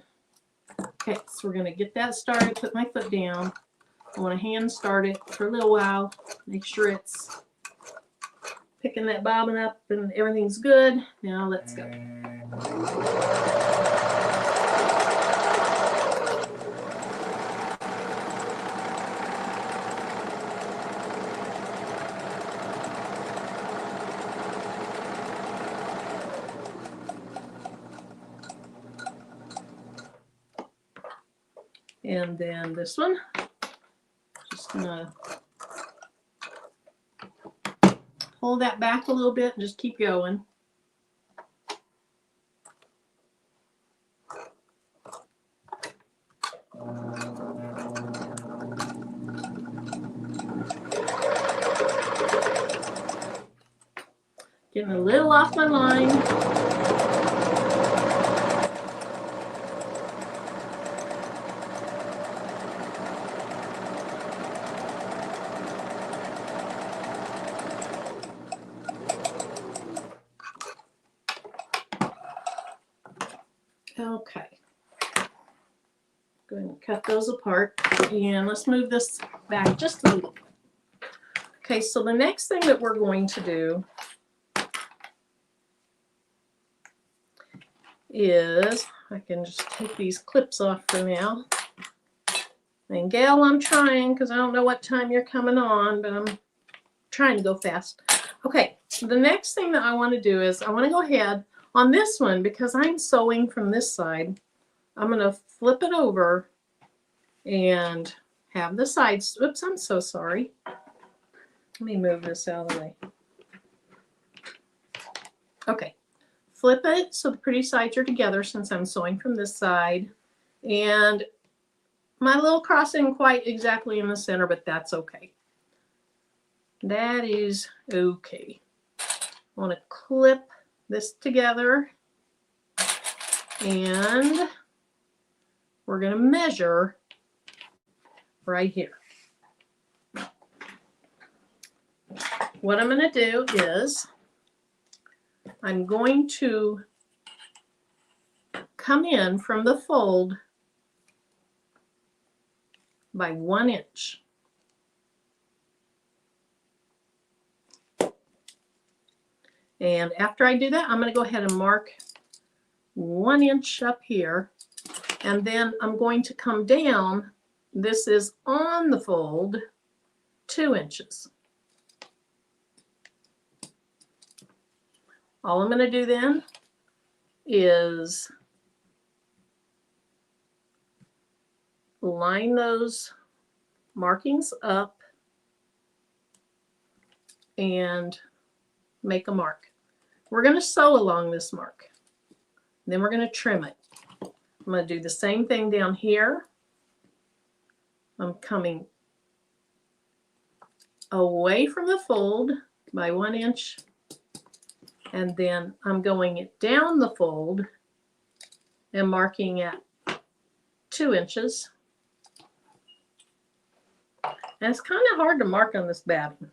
Okay, so we're going to get that started, put my foot down. I want to hand start it for a little while. Make sure it's picking that bobbin up and everything's good. Now let's go. And then this one, just gonna pull that back a little bit and just keep going. Getting a little off my line. Okay. Go ahead and cut those apart. And let's move this back just a little bit. Okay, so the next thing that we're going to do is, I can just take these clips off for now. And Gail, I'm trying because I don't know what time you're coming on, but I'm trying to go fast. Okay, so the next thing that I want to do is I want to go ahead on this one because I'm sewing from this side. I'm going to flip it over and have the sides. Oops, I'm so sorry. Let me move this out of the way. Okay, flip it so the pretty sides are together since I'm sewing from this side. And my little cross isn't quite exactly in the center, but that's okay. That is okay. I want to clip this together and we're going to measure right here. What I'm going to do is I'm going to come in from the fold by 1 inch. And after I do that, I'm going to go ahead and mark 1 inch up here. And then I'm going to come down. This is on the fold, 2 inches. All I'm going to do then is line those markings up and make a mark. We're going to sew along this mark. Then we're going to trim it. I'm going to do the same thing down here. I'm coming away from the fold by 1 inch. And then I'm going it down the fold and marking at 2 inches. And it's kind of hard to mark on this batting,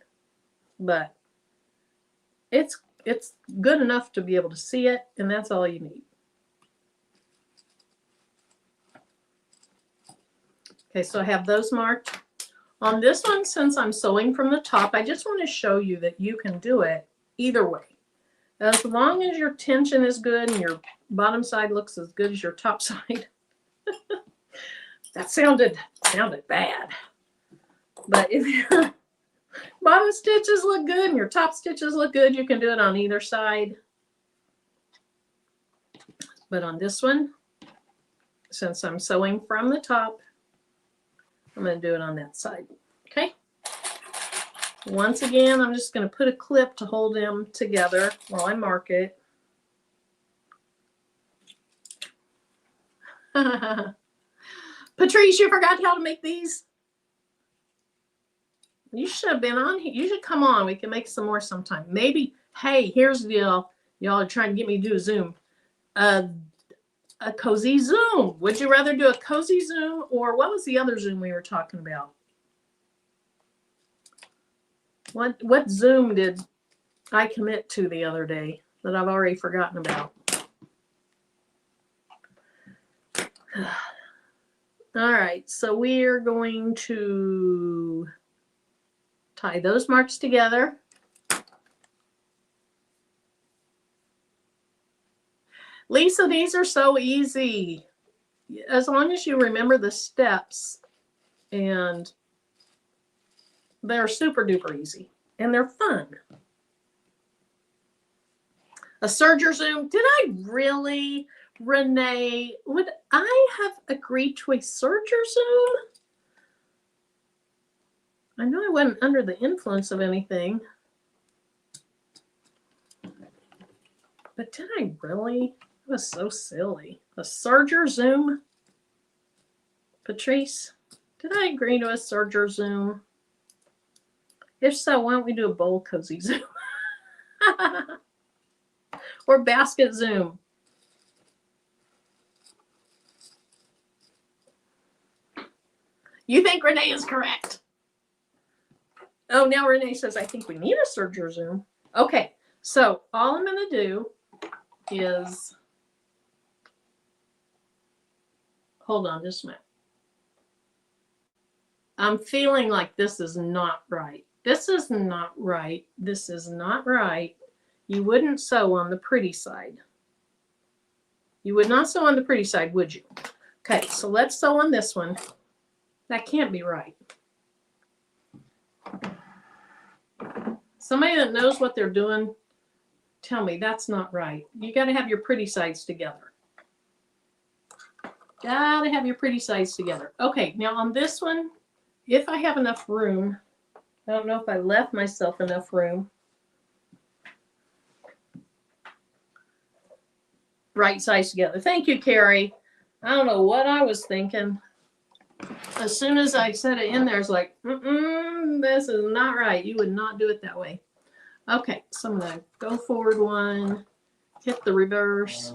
but it's good enough to be able to see it, and that's all you need. Okay, so I have those marked. On this one, since I'm sewing from the top, I just want to show you that you can do it either way. As long as your tension is good and your bottom side looks as good as your top side. That sounded bad. But if your bottom stitches look good and your top stitches look good, you can do it on either side. But on this one, since I'm sewing from the top, I'm going to do it on that side. Okay? Once again, I'm just going to put a clip to hold them together while I mark it. Patrice, you forgot how to make these? You should have been on here. You should come on. We can make some more sometime. Maybe, hey, here's the deal. Y'all are trying to get me to do a Zoom. A Koozie Zoom. Would you rather do a Koozie Zoom or what was the other Zoom we were talking about? What Zoom did I commit to the other day that I've already forgotten about? All right, so we are going to tie those marks together. Lisa, these are so easy. As long as you remember the steps, and they're super duper easy and they're fun. A serger Zoom. Did I really, Renee, would I have agreed to a serger Zoom? I know I wasn't under the influence of anything. But did I really? That was so silly. A serger Zoom? Patrice, did I agree to a serger Zoom? If so, why don't we do a bowl Koozie Zoom? or basket zoom. You think Renee is correct? Oh, now Renee says, I think we need a serger zoom. Okay, so all I'm going to do is, hold on just a minute. I'm feeling like this is not right. This is not right. This is not right. You wouldn't sew on the pretty side. You would not sew on the pretty side, would you? Okay, so let's sew on this one. That can't be right. Somebody that knows what they're doing, tell me that's not right. You got to have your pretty sides together. Got to have your pretty sides together. Okay, now on this one, if I have enough room, I don't know if I left myself enough room. Right sides together. Thank you, Carrie. I don't know what I was thinking. As soon as I set it in there, it's like, this is not right. You would not do it that way. Okay, so I'm going to go forward one, hit the reverse,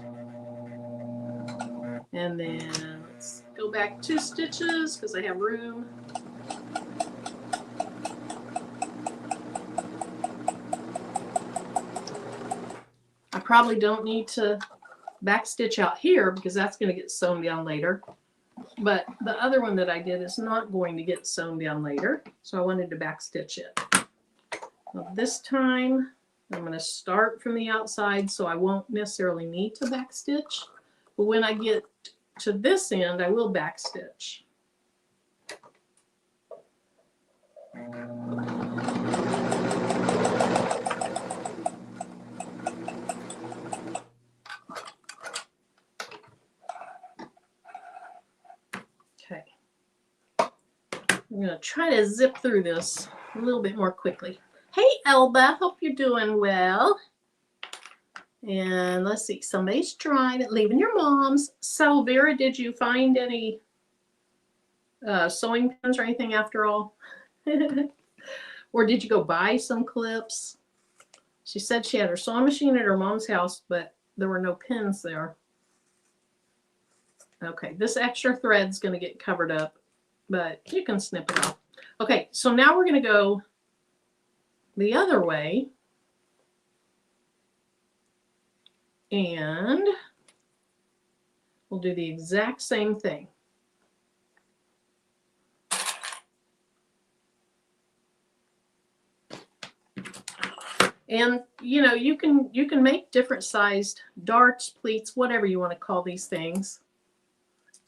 and then let's go back 2 stitches because I have room. I probably don't need to back stitch out here because that's going to get sewn down later. But the other one that I did is not going to get sewn down later, so I wanted to back stitch it. Well, this time I'm going to start from the outside, so I won't necessarily need to back stitch. But when I get to this end, I will back stitch. Okay. I'm going to try to zip through this a little bit more quickly. Hey, Elba, hope you're doing well. And let's see, somebody's trying it, leaving your mom's. So, Vera, did you find any sewing pins or anything after all? Or did you go buy some clips? She said she had her sewing machine at her mom's house, but there were no pins there. Okay, this extra thread's going to get covered up, but you can snip it off. Okay, so now we're going to go the other way. And we'll do the exact same thing. And you know, you can make different sized darts, pleats, whatever you want to call these things.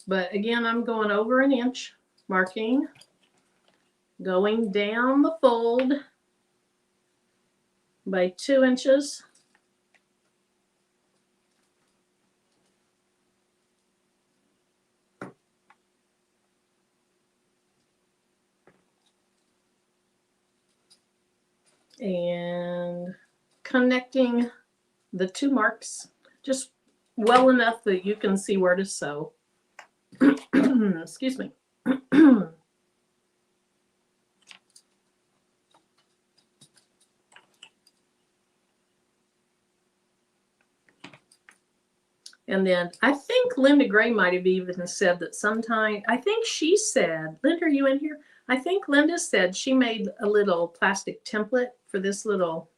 But again, I'm going over an inch, marking, going down the fold by 2 inches. And connecting the 2 marks just well enough that you can see where to sew. Excuse me. And then I think Linda Gray might have even said that sometime, I think she said, Linda, are you in here? I think Linda said she made a little plastic template for this little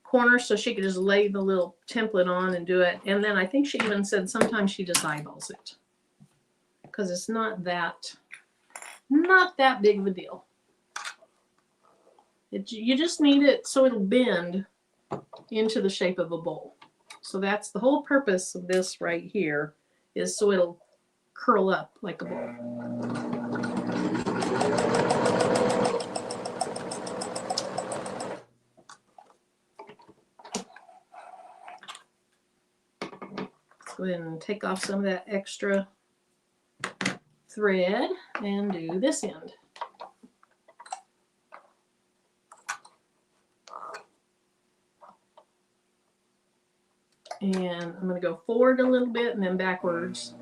corner so she could just lay the little template on and do it. And then I think she even said sometimes she just eyeballs it because it's not that big of a deal. You just need it so it'll bend into the shape of a bowl. So that's the whole purpose of this right here, is so it'll curl up like a bowl. Go ahead and take off some of that extra thread and do this end. And I'm going to go forward a little bit and then backwards.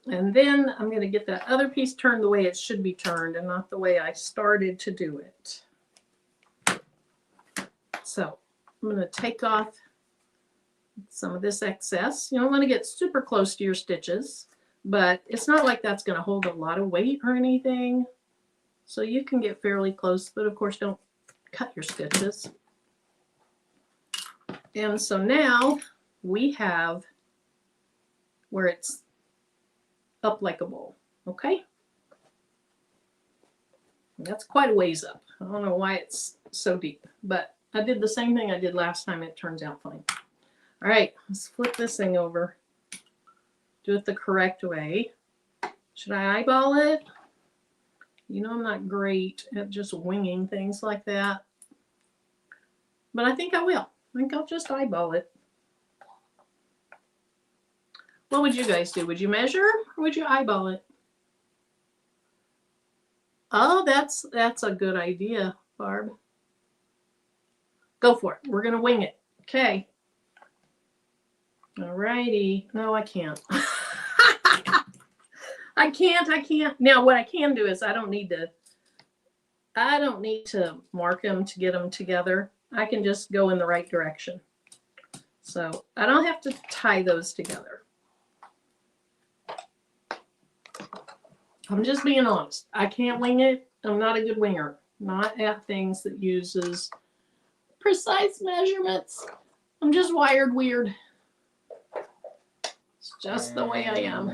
And then I'm going to get that other piece turned the way it should be turned and not the way I started to do it. So I'm going to take off some of this excess. You don't want to get super close to your stitches, but it's not like that's going to hold a lot of weight or anything. So you can get fairly close, but of course don't cut your stitches. And so now we have where it's up like a bowl, okay? And that's quite a ways up. I don't know why it's so deep, but I did the same thing I did last time. It turns out fine. All right, let's flip this thing over. Do it the correct way. Should I eyeball it? You know I'm not great at just winging things like that. But I think I will. I think I'll just eyeball it. What would you guys do? Would you measure or would you eyeball it? Oh, that's a good idea, Barb. Go for it. We're going to wing it. Okay. All righty. No, I can't. I can't. Now, what I can do is I don't need to mark them to get them together. I can just go in the right direction. So I don't have to tie those together. I'm just being honest. I can't wing it. I'm not a good winger. Not at things that uses precise measurements. I'm just wired weird. It's just the way I am.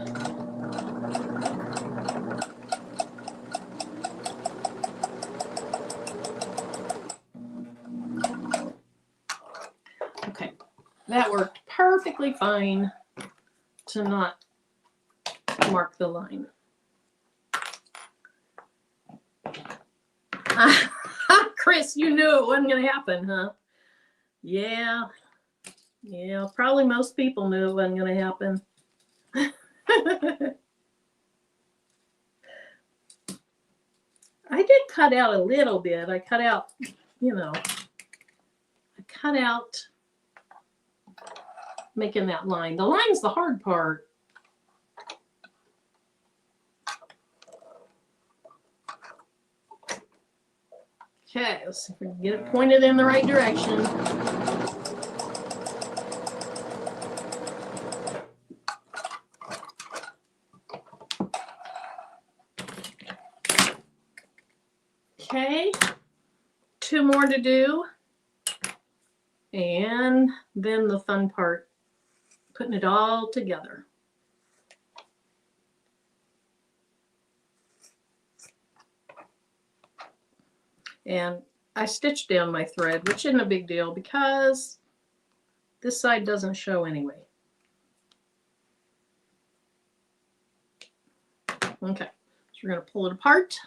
Okay, that worked perfectly fine to not mark the line. Chris, you knew it wasn't going to happen, huh? Yeah, probably most people knew it wasn't going to happen. I did cut out a little bit. I cut out, making that line. The line's the hard part. Okay, let's see if we can get it pointed in the right direction. Okay, 2 more to do. And then the fun part, putting it all together. And I stitched down my thread, which isn't a big deal because this side doesn't show anyway. Okay, so we're going to pull it apart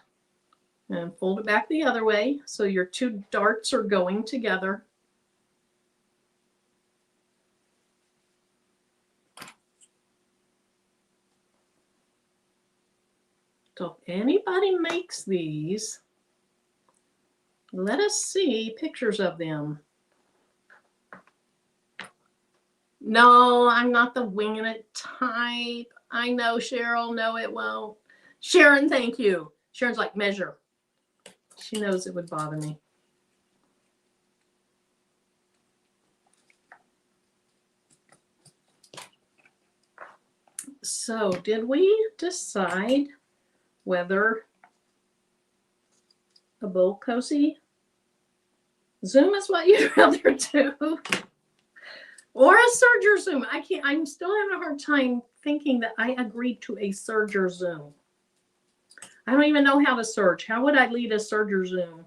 and fold it back the other way so your 2 darts are going together. So if anybody makes these, let us see pictures of them. No, I'm not the winging it type. I know, Cheryl. No, it won't. Sharon, thank you. Sharon's like, measure. She knows it would bother me. So, did we decide whether a bowl cozy zoom is what you'd rather do, or a serger zoom? I'm still having a hard time thinking that I agreed to a serger zoom. I don't even know how to serge. How would I lead a serger zoom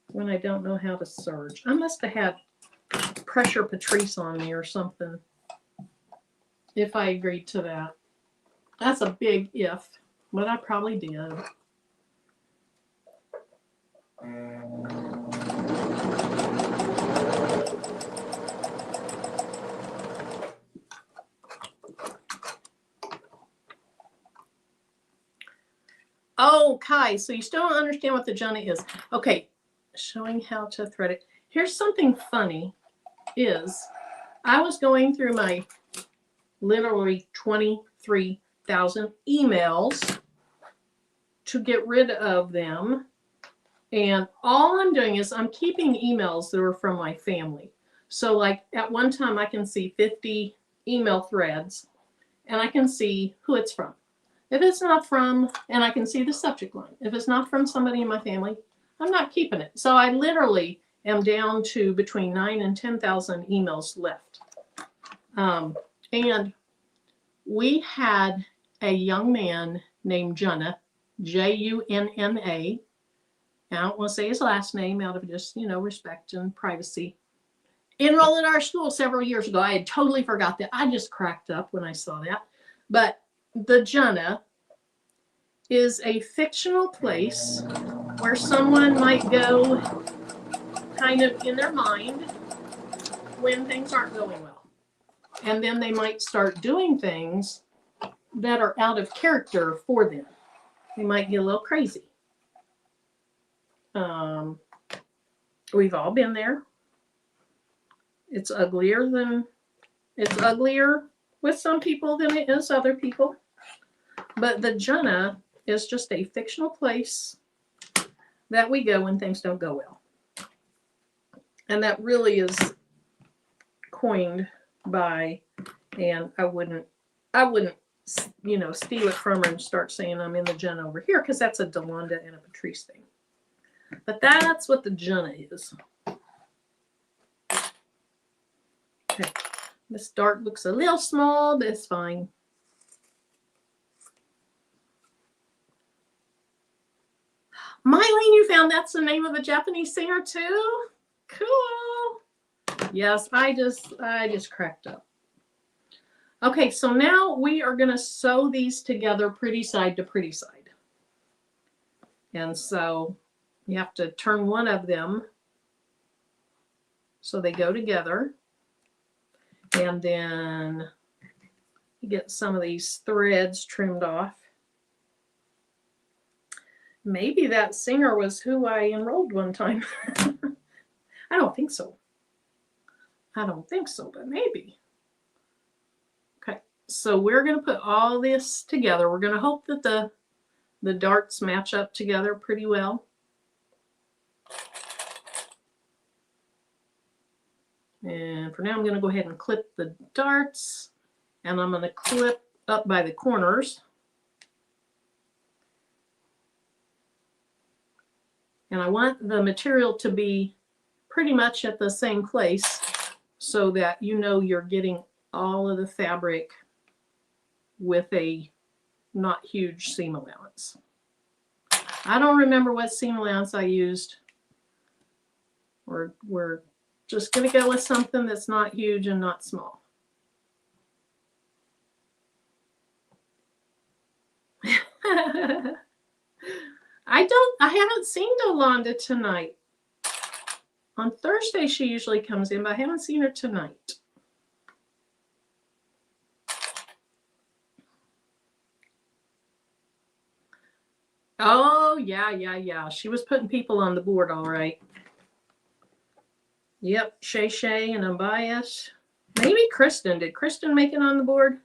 when I don't know how to serge? I must have had Pressure Patrice on me or something if I agreed to that. That's a big if, but I probably did. Oh, Kai, so you still don't understand what the junta is. Okay, showing how to thread it. Here's something funny is I was going through my literally 23,000 emails to get rid of them. And all I'm doing is I'm keeping emails that are from my family. So like at one time I can see 50 email threads and I can see who it's from. If it's not from, and I can see the subject line. If it's not from somebody in my family, I'm not keeping it. So I literally am down to between 9,000 and 10,000 emails left. And we had a young man named Junna, Junna. I don't want to say his last name out of just, respect and privacy. Enrolled in our school several years ago. I had totally forgot that. I just cracked up when I saw that. But the Junna is a fictional place where someone might go kind of in their mind when things aren't going well. And then they might start doing things that are out of character for them. They might get a little crazy. We've all been there. It's uglier with some people than it is other people. But the Junna is just a fictional place that we go when things don't go well. And that really is coined by, and I wouldn't, steal it from her and start saying I'm in the Junna over here, because that's a Delonda and a Patrice thing. But that's what the Junna is. Okay. This dart looks a little small, but it's fine. Mylene, you found that's the name of a Japanese singer too? Cool. Yes, I just cracked up. Okay, so now we are going to sew these together pretty side to pretty side. And so you have to turn one of them so they go together. And then you get some of these threads trimmed off. Maybe that singer was who I enrolled one time. I don't think so. But maybe. Okay, so we're going to put all this together. We're going to hope that the darts match up together pretty well. And for now, I'm going to go ahead and clip the darts, and I'm going to clip up by the corners. And I want the material to be pretty much at the same place so that you're getting all of the fabric with a not huge seam allowance. I don't remember what seam allowance I used. We're just going to go with something that's not huge and not small. I haven't seen Delonda tonight. On Thursday she usually comes in, but I haven't seen her tonight. Oh, yeah. She was putting people on the board, all right. Yep, Shay and Unbiased. Maybe Kristen. Did Kristen make it on the board?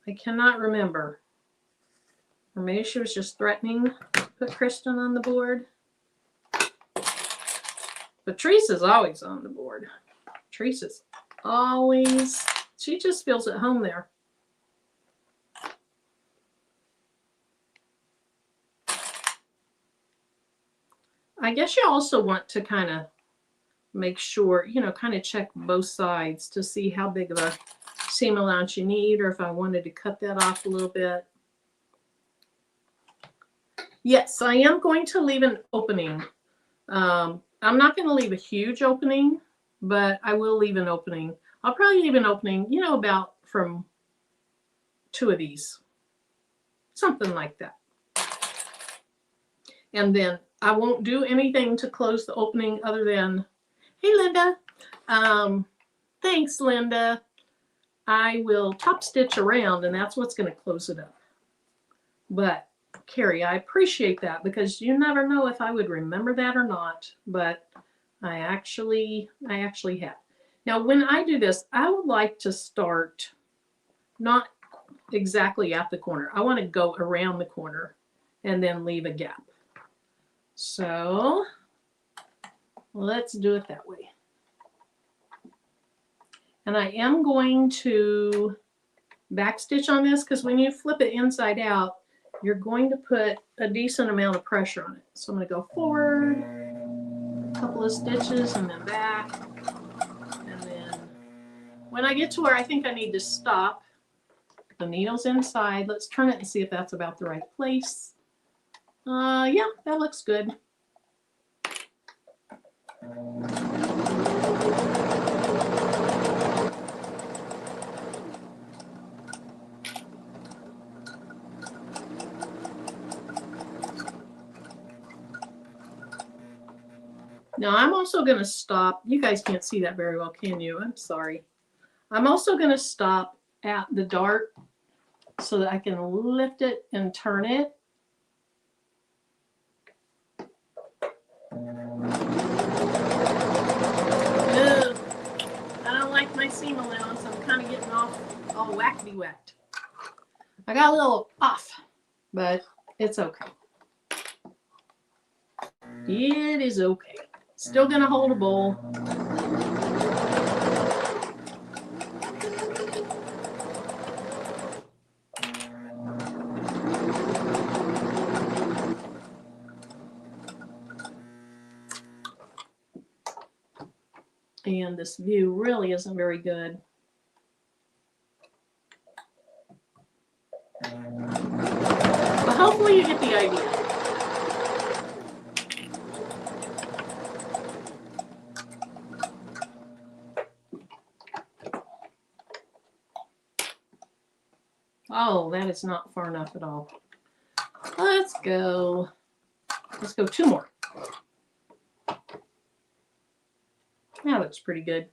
I cannot remember. Or maybe she was just threatening to put Kristen on the board. Patrice is always on the board. Patrice is always, she just feels at home there. I guess you also want to kind of make sure, kind of check both sides to see how big of a seam allowance you need, or if I wanted to cut that off a little bit. Yes, I am going to leave an opening. I'm not going to leave a huge opening, but I will leave an opening. I'll probably leave an opening, about from 2 of these. Something like that. And then I won't do anything to close the opening other than, hey, Linda. Thanks, Linda. I will top stitch around, and that's what's going to close it up. But Carrie, I appreciate that, because you never know if I would remember that or not, but I actually have. Now, when I do this, I would like to start not exactly at the corner. I want to go around the corner and then leave a gap. So let's do it that way. And I am going to backstitch on this because when you flip it inside out, you're going to put a decent amount of pressure on it. So I'm going to go forward, a couple of stitches, and then back. And then when I get to where I think I need to stop, the needle's inside. Let's turn it and see if that's about the right place. Yeah, that looks good. Now I'm also going to stop. You guys can't see that very well, can you? I'm sorry. I'm also going to stop at the dart so that I can lift it and turn it. Ugh, I don't like my seam allowance. I'm kind of getting off all whackety whacked. I got a little off, but it's okay. It is okay. Still gonna hold a bowl. And this view really isn't very good. But hopefully you get the idea. Oh, that is not far enough at all. Let's go 2 more. That looks pretty good.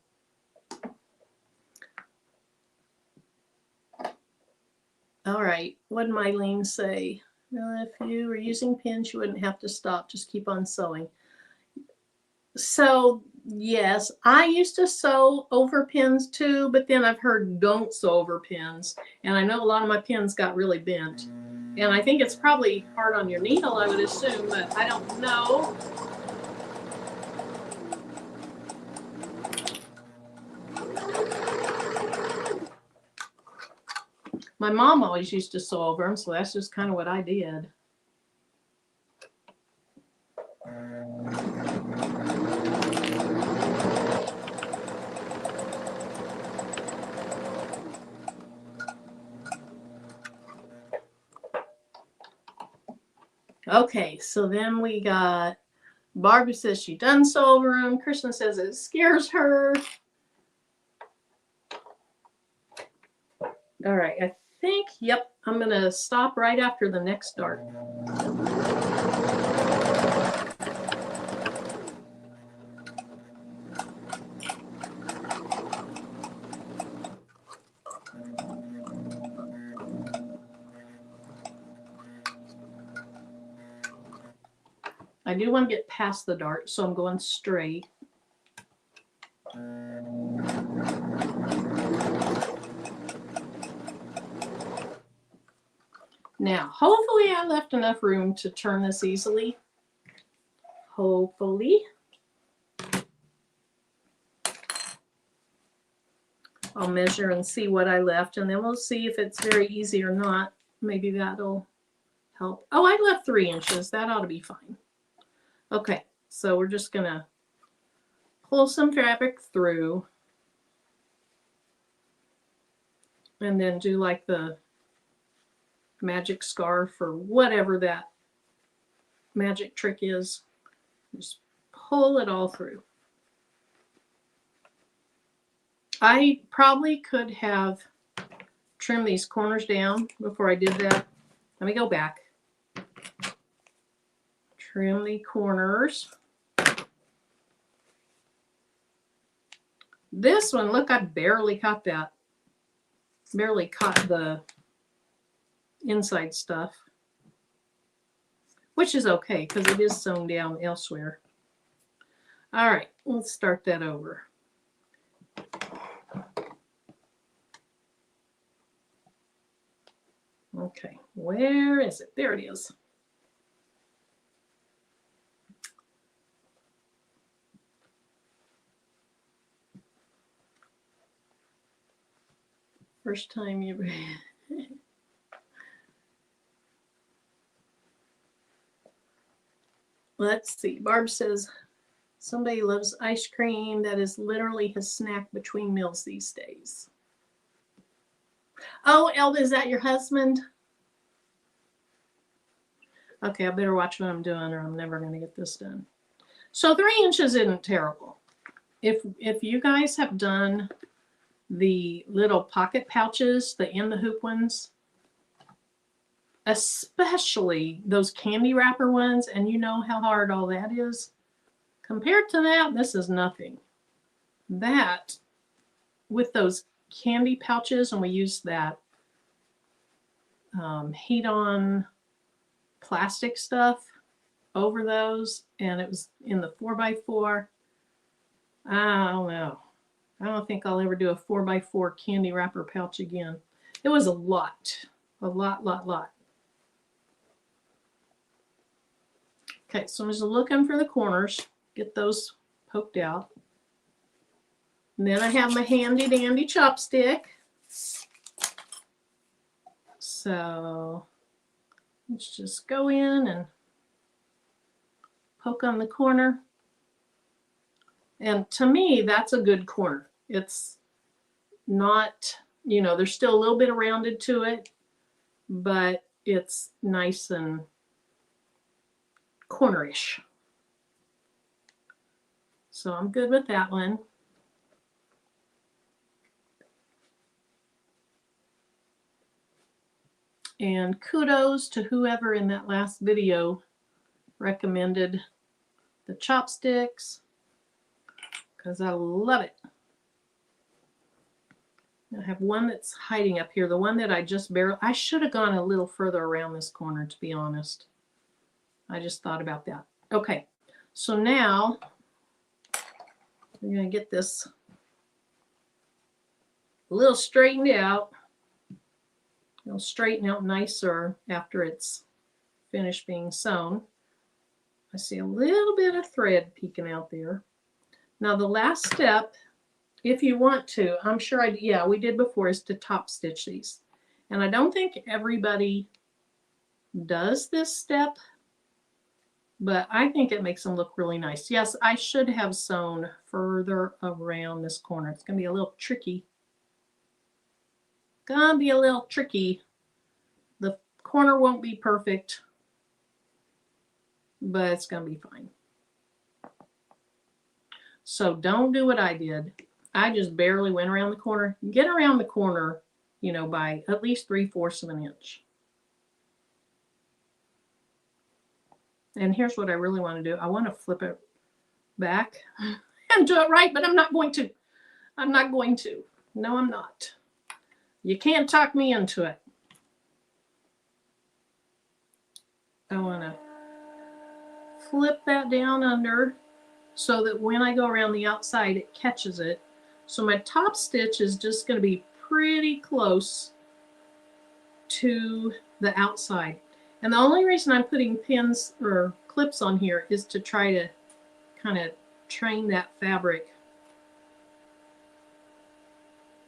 All right, what did Mylene say? Well, if you were using pins, you wouldn't have to stop. Just keep on sewing. So, yes, I used to sew over pins too, but then I've heard don't sew over pins. And I know a lot of my pins got really bent. And I think it's probably hard on your needle, I would assume, but I don't know. My mom always used to sew over them, so that's just kind of what I did. Okay, so then we got Barbie says she done sew over them. Kristen says it scares her. All right, I think, yep, I'm going to stop right after the next dart. I do want to get past the dart, so I'm going straight. Now, hopefully I left enough room to turn this easily. Hopefully. I'll measure and see what I left, and then we'll see if it's very easy or not. Maybe that'll help. Oh, I left 3 inches. That ought to be fine. Okay, so we're just going to pull some fabric through and then do like the magic scarf or whatever that magic trick is. Just pull it all through. I probably could have trimmed these corners down before I did that. Let me go back. Trim the corners. This one, look, I barely caught that. Barely caught the inside stuff, which is okay because it is sewn down elsewhere. All right, let's start that over. Okay, where is it? There it is. First time you... Let's see. Barb says, somebody loves ice cream. That is literally his snack between meals these days. Oh, Elda, is that your husband? Okay, I better watch what I'm doing or I'm never going to get this done. So 3 inches isn't terrible. If you guys have done the little pocket pouches, the in the hoop ones, especially those candy wrapper ones, and you know how hard all that is, compared to that, this is nothing. That, with those candy pouches, and we use that heat on plastic stuff over those, and it was in the 4x4. I don't know. I don't think I'll ever do a 4x4 candy wrapper pouch again. It was a lot. Okay, so I'm just looking for the corners. Get those poked out. And then I have my handy dandy chopstick. So let's just go in and poke on the corner. And to me, that's a good corner. It's not, you know, there's still a little bit of rounded to it, but it's nice and cornerish. So I'm good with that one. And kudos to whoever in that last video recommended the chopsticks, because I love it. I have one that's hiding up here. The one that I just barely, I should have gone a little further around this corner, to be honest. I just thought about that. Okay, so now we're going to get this a little straightened out. It'll straighten out nicer after it's finished being sewn. I see a little bit of thread peeking out there. Now the last step, if you want to, I'm sure we did before, is to top stitch these. And I don't think everybody does this step, but I think it makes them look really nice. Yes, I should have sewn further around this corner. It's going to be a little tricky. The corner won't be perfect, but it's going to be fine. So don't do what I did. I just barely went around the corner. Get around the corner, you know, by at least 3/4 of an inch. And here's what I really want to do. I want to flip it back and do it right, but I'm not going to. I'm not going to. No, I'm not. You can't talk me into it. I want to flip that down under so that when I go around the outside, it catches it. So my top stitch is just going to be pretty close to the outside. And the only reason I'm putting pins or clips on here is to try to kind of train that fabric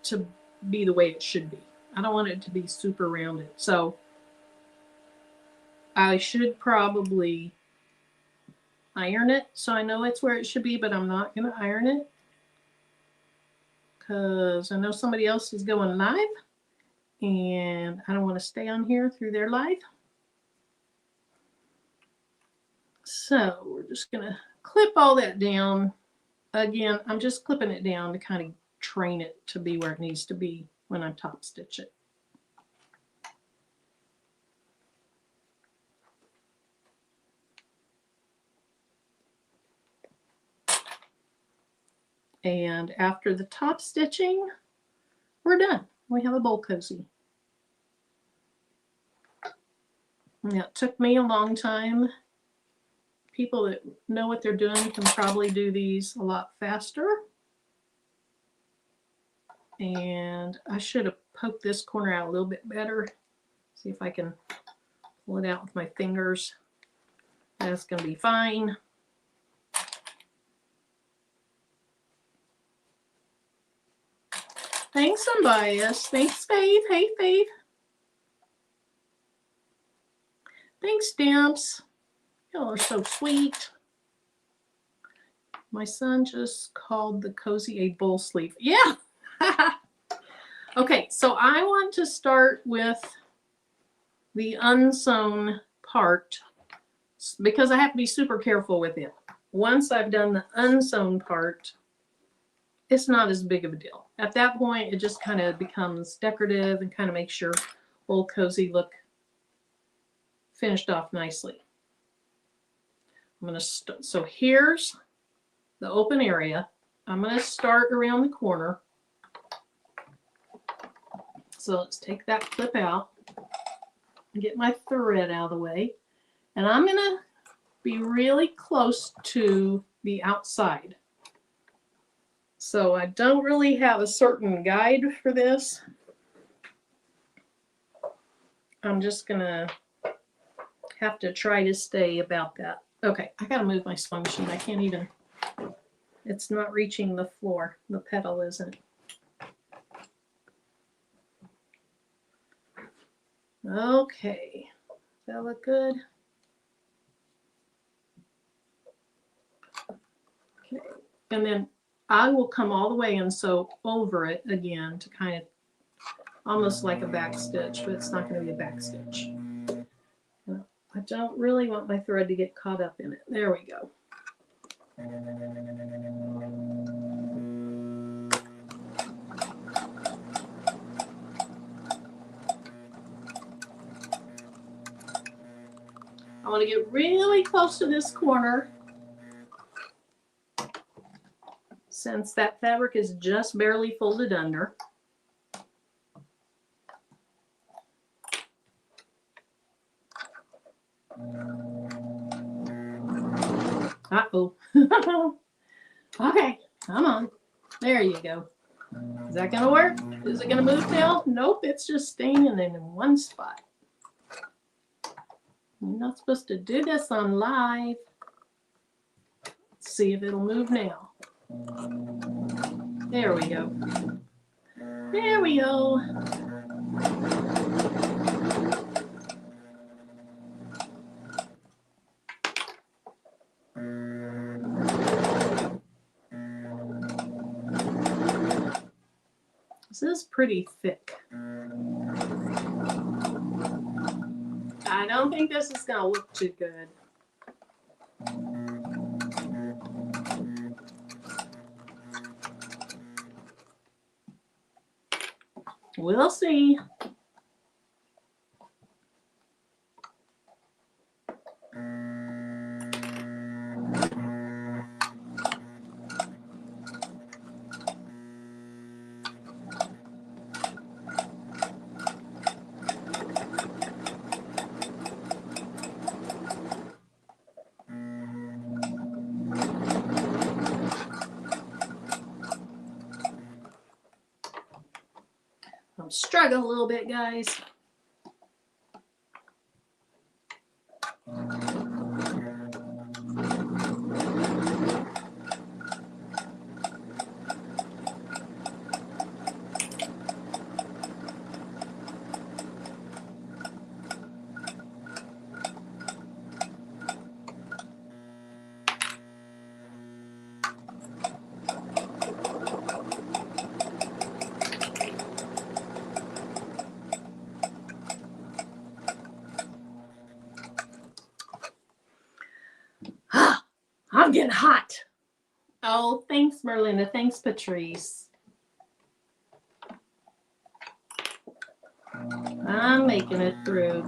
to be the way it should be. I don't want it to be super rounded. So I should probably iron it so I know it's where it should be, but I'm not going to iron it because I know somebody else is going live and I don't want to stay on here through their live. So we're just going to clip all that down. Again, I'm just clipping it down to kind of train it to be where it needs to be when I top stitch it. And after the top stitching, we're done. We have a bowl cozy. Now, it took me a long time. People that know what they're doing can probably do these a lot faster. And I should have poked this corner out a little bit better See if I can pull it out with my fingers. That's going to be fine. Thanks, Unbiased. Thanks, Faith. Hey, Faith. Thanks, Damps. Y'all are so sweet. My son just called the Koozie a bull sleeve. Yeah. Okay, so I want to start with the unsewn part because I have to be super careful with it. Once I've done the unsewn part, it's not as big of a deal. At that point, it just kind of becomes decorative and kind of makes your old Koozie look finished off nicely. I'm going to so here's the open area. I'm going to start around the corner. So let's take that clip out and get my thread out of the way. And I'm going to be really close to the outside. So I don't really have a certain guide for this. I'm just going to have to try to stay about that. Okay, I got to move my sewing machine. I can't even, it's not reaching the floor. The pedal isn't. Okay, does that look good? Okay, and then I will come all the way and sew over it again to kind of almost like a back stitch, but it's not going to be a back stitch. I don't really want my thread to get caught up in it. There we go. I want to get really close to this corner since that fabric is just barely folded under. Uh-oh. Okay, come on. There you go. Is that going to work? Is it going to move now? Nope, it's just staying in one spot. You're not supposed to do this on live. Let's see if it'll move now. There we go. There we go. This is pretty thick. I don't think this is going to look too good. We'll see. I'm struggling a little bit, guys. I'm getting hot. Oh, thanks, Merlinda. Thanks, Patrice. I'm making it through.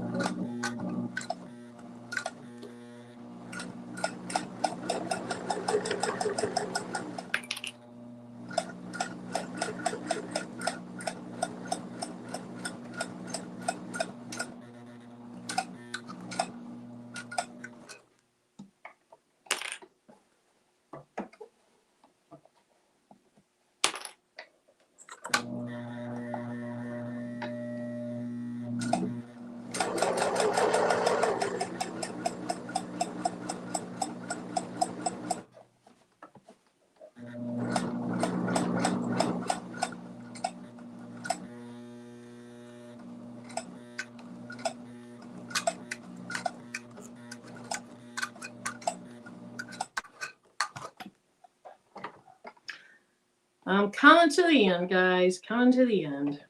I'm coming to the end, guys. Coming to the end.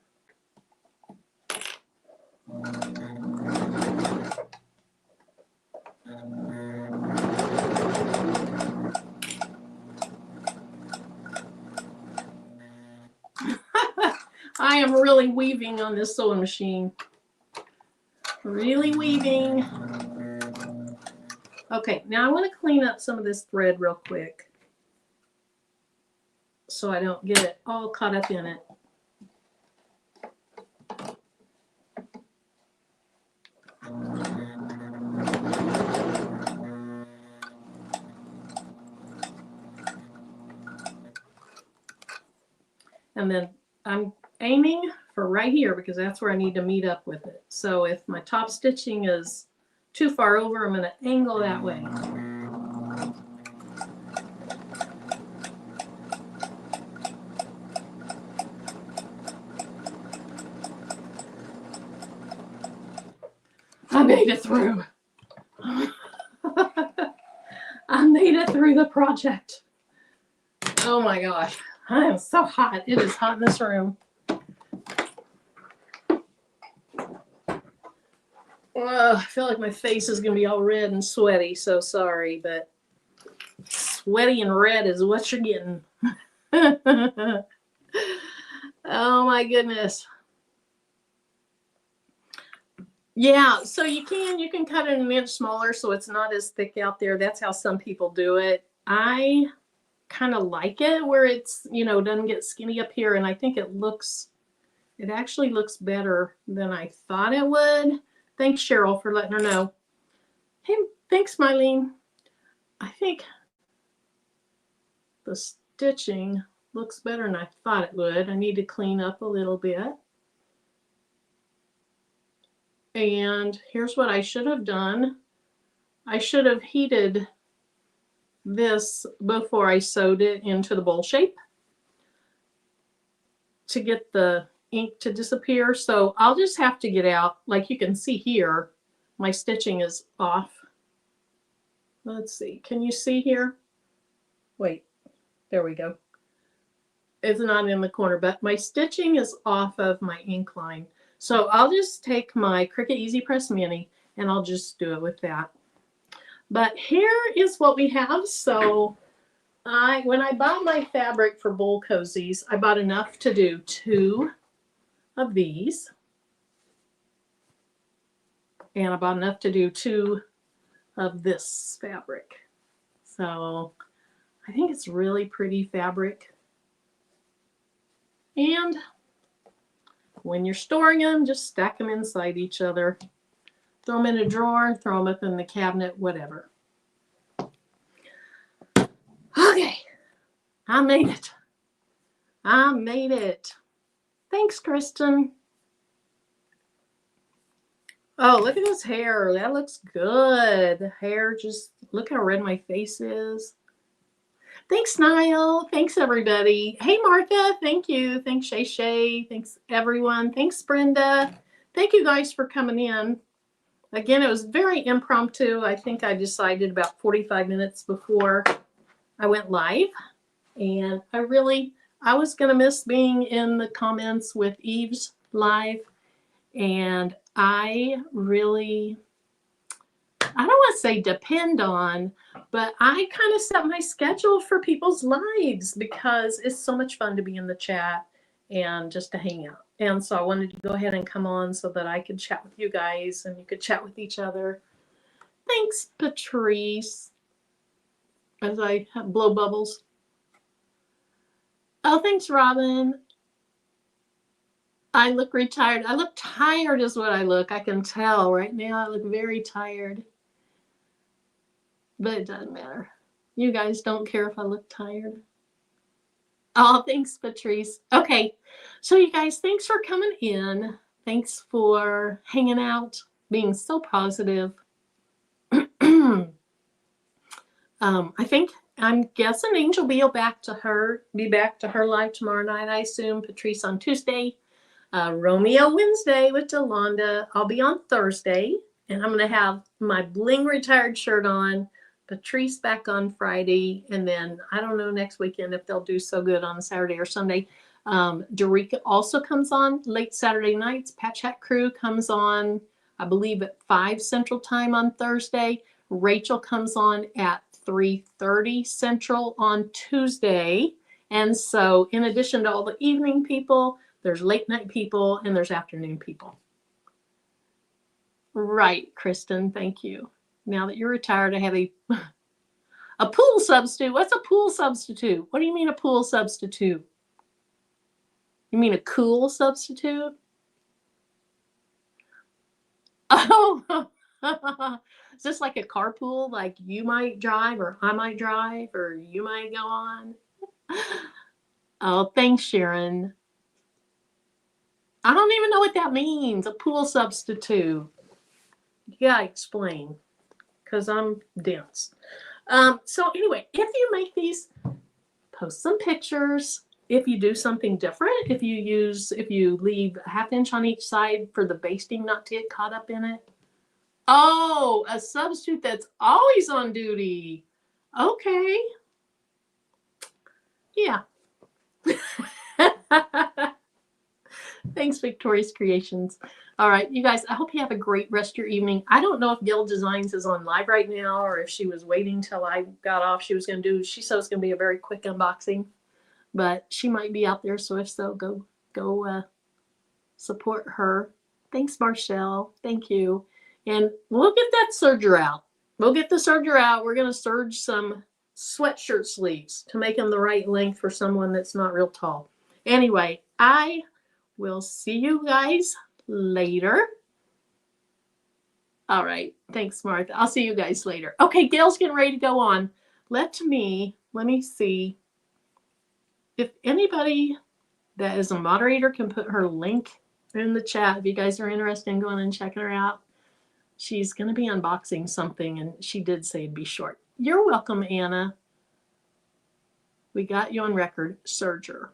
I am really weaving on this sewing machine. Really weaving. Okay, now I want to clean up some of this thread real quick so I don't get it all caught up in it. And then I'm aiming for right here because that's where I need to meet up with it. So if my top stitching is too far over, I'm going to angle that way. I made it through. I made it through the project. Oh my gosh. I am so hot. It is hot in this room. I feel like my face is going to be all red and sweaty, so sorry, but sweaty and red is what you're getting. Oh my goodness. Yeah, so you can cut it an inch smaller so it's not as thick out there. That's how some people do it. I kind of like it where it's, doesn't get skinny up here, and I think it actually looks better than I thought it would. Thanks, Cheryl, for letting her know. Hey, thanks, Mylene. I think the stitching looks better than I thought it would. I need to clean up a little bit. And here's what I should have done. I should have heated this before I sewed it into the bowl shape to get the ink to disappear. So I'll just have to get out. Like you can see here, my stitching is off. Let's see. Can you see here? Wait, there we go. It's not in the corner, but my stitching is off of my ink line. So I'll just take my Cricut Easy Press Mini and I'll just do it with that. But here is what we have. So when I bought my fabric for bowl cozies, I bought enough to do 2 of these. And I bought enough to do 2 of this fabric. So I think it's really pretty fabric. And when you're storing them, just stack them inside each other. Throw them in a drawer, throw them up in the cabinet, whatever. Okay, I made it. I made it. Thanks, Kristen. Oh, look at this hair. That looks good. The hair, just look how red my face is. Thanks, Niall. Thanks, everybody. Hey, Martha. Thank you. Thanks, Shay Shay. Thanks, everyone. Thanks, Brenda. Thank you guys for coming in. Again, it was very impromptu. I think I decided about 45 minutes before I went live. And I was going to miss being in the comments with Eve's live. And I don't want to say depend on, but I kind of set my schedule for people's lives because it's so much fun to be in the chat and just to hang out. And so I wanted to go ahead and come on so that I could chat with you guys and you could chat with each other. Thanks, Patrice. As I blow bubbles. Oh, thanks, Robin. I look retired. I look tired is what I look. I can tell right now. I look very tired. But it doesn't matter. You guys don't care if I look tired. Oh, thanks, Patrice. Okay. So you guys, thanks for coming in. Thanks for hanging out, being so positive. I'm guessing Angel B will be back to her live tomorrow night, I assume. Patrice on Tuesday. Romeo Wednesday with Delonda. I'll be on Thursday, and I'm going to have my bling retired shirt on Patrice back on Friday. And then I don't know next weekend if they'll do so good on Saturday or Sunday. Dorica also comes on late Saturday nights. Patch Hat Crew comes on, I believe, at 5 Central Time on Thursday. Rachel comes on at 3:30 Central on Tuesday. And so in addition to all the evening people, there's late night people and there's afternoon people. Right, Kristen, thank you. Now that you're retired, I have a pool substitute. What's a pool substitute? What do you mean a pool substitute? You mean a cool substitute? Oh, is this like a carpool? Like you might drive or I might drive or you might go on? Oh, thanks, Sharon. I don't even know what that means, a pool substitute. You gotta explain, because I'm dense. So anyway, if you make these, post some pictures. If you do something different, if you leave a ½ inch on each side for the basting not to get caught up in it. Oh, a substitute that's always on duty. Okay. Yeah. Thanks, Victorious Creations. All right, you guys, I hope you have a great rest of your evening. I don't know if Guild Designs is on live right now or if she was waiting till I got off. She said it was going to be a very quick unboxing, but she might be out there. So if so, go support her. Thanks, Marshall. Thank you. And we'll get that serger out. We'll get the serger out. We're going to serge some sweatshirt sleeves to make them the right length for someone that's not real tall. Anyway, I will see you guys later. All right. Thanks, Martha. I'll see you guys later. Okay, Gail's getting ready to go on. Let me see if anybody that is a moderator can put her link in the chat if you guys are interested in going and checking her out. She's going to be unboxing something, and she did say it'd be short. You're welcome, Anna. We got you on record, serger.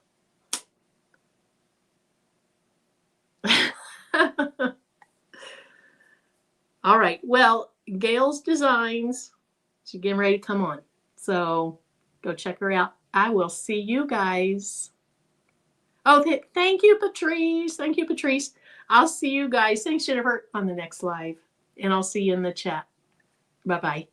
All right. Well, Gail's Designs, she's getting ready to come on. So go check her out. I will see you guys. Oh, thank you, Patrice. Thank you, Patrice. I'll see you guys. Thanks, Jennifer, on the next live. And I'll see you in the chat. Bye-bye.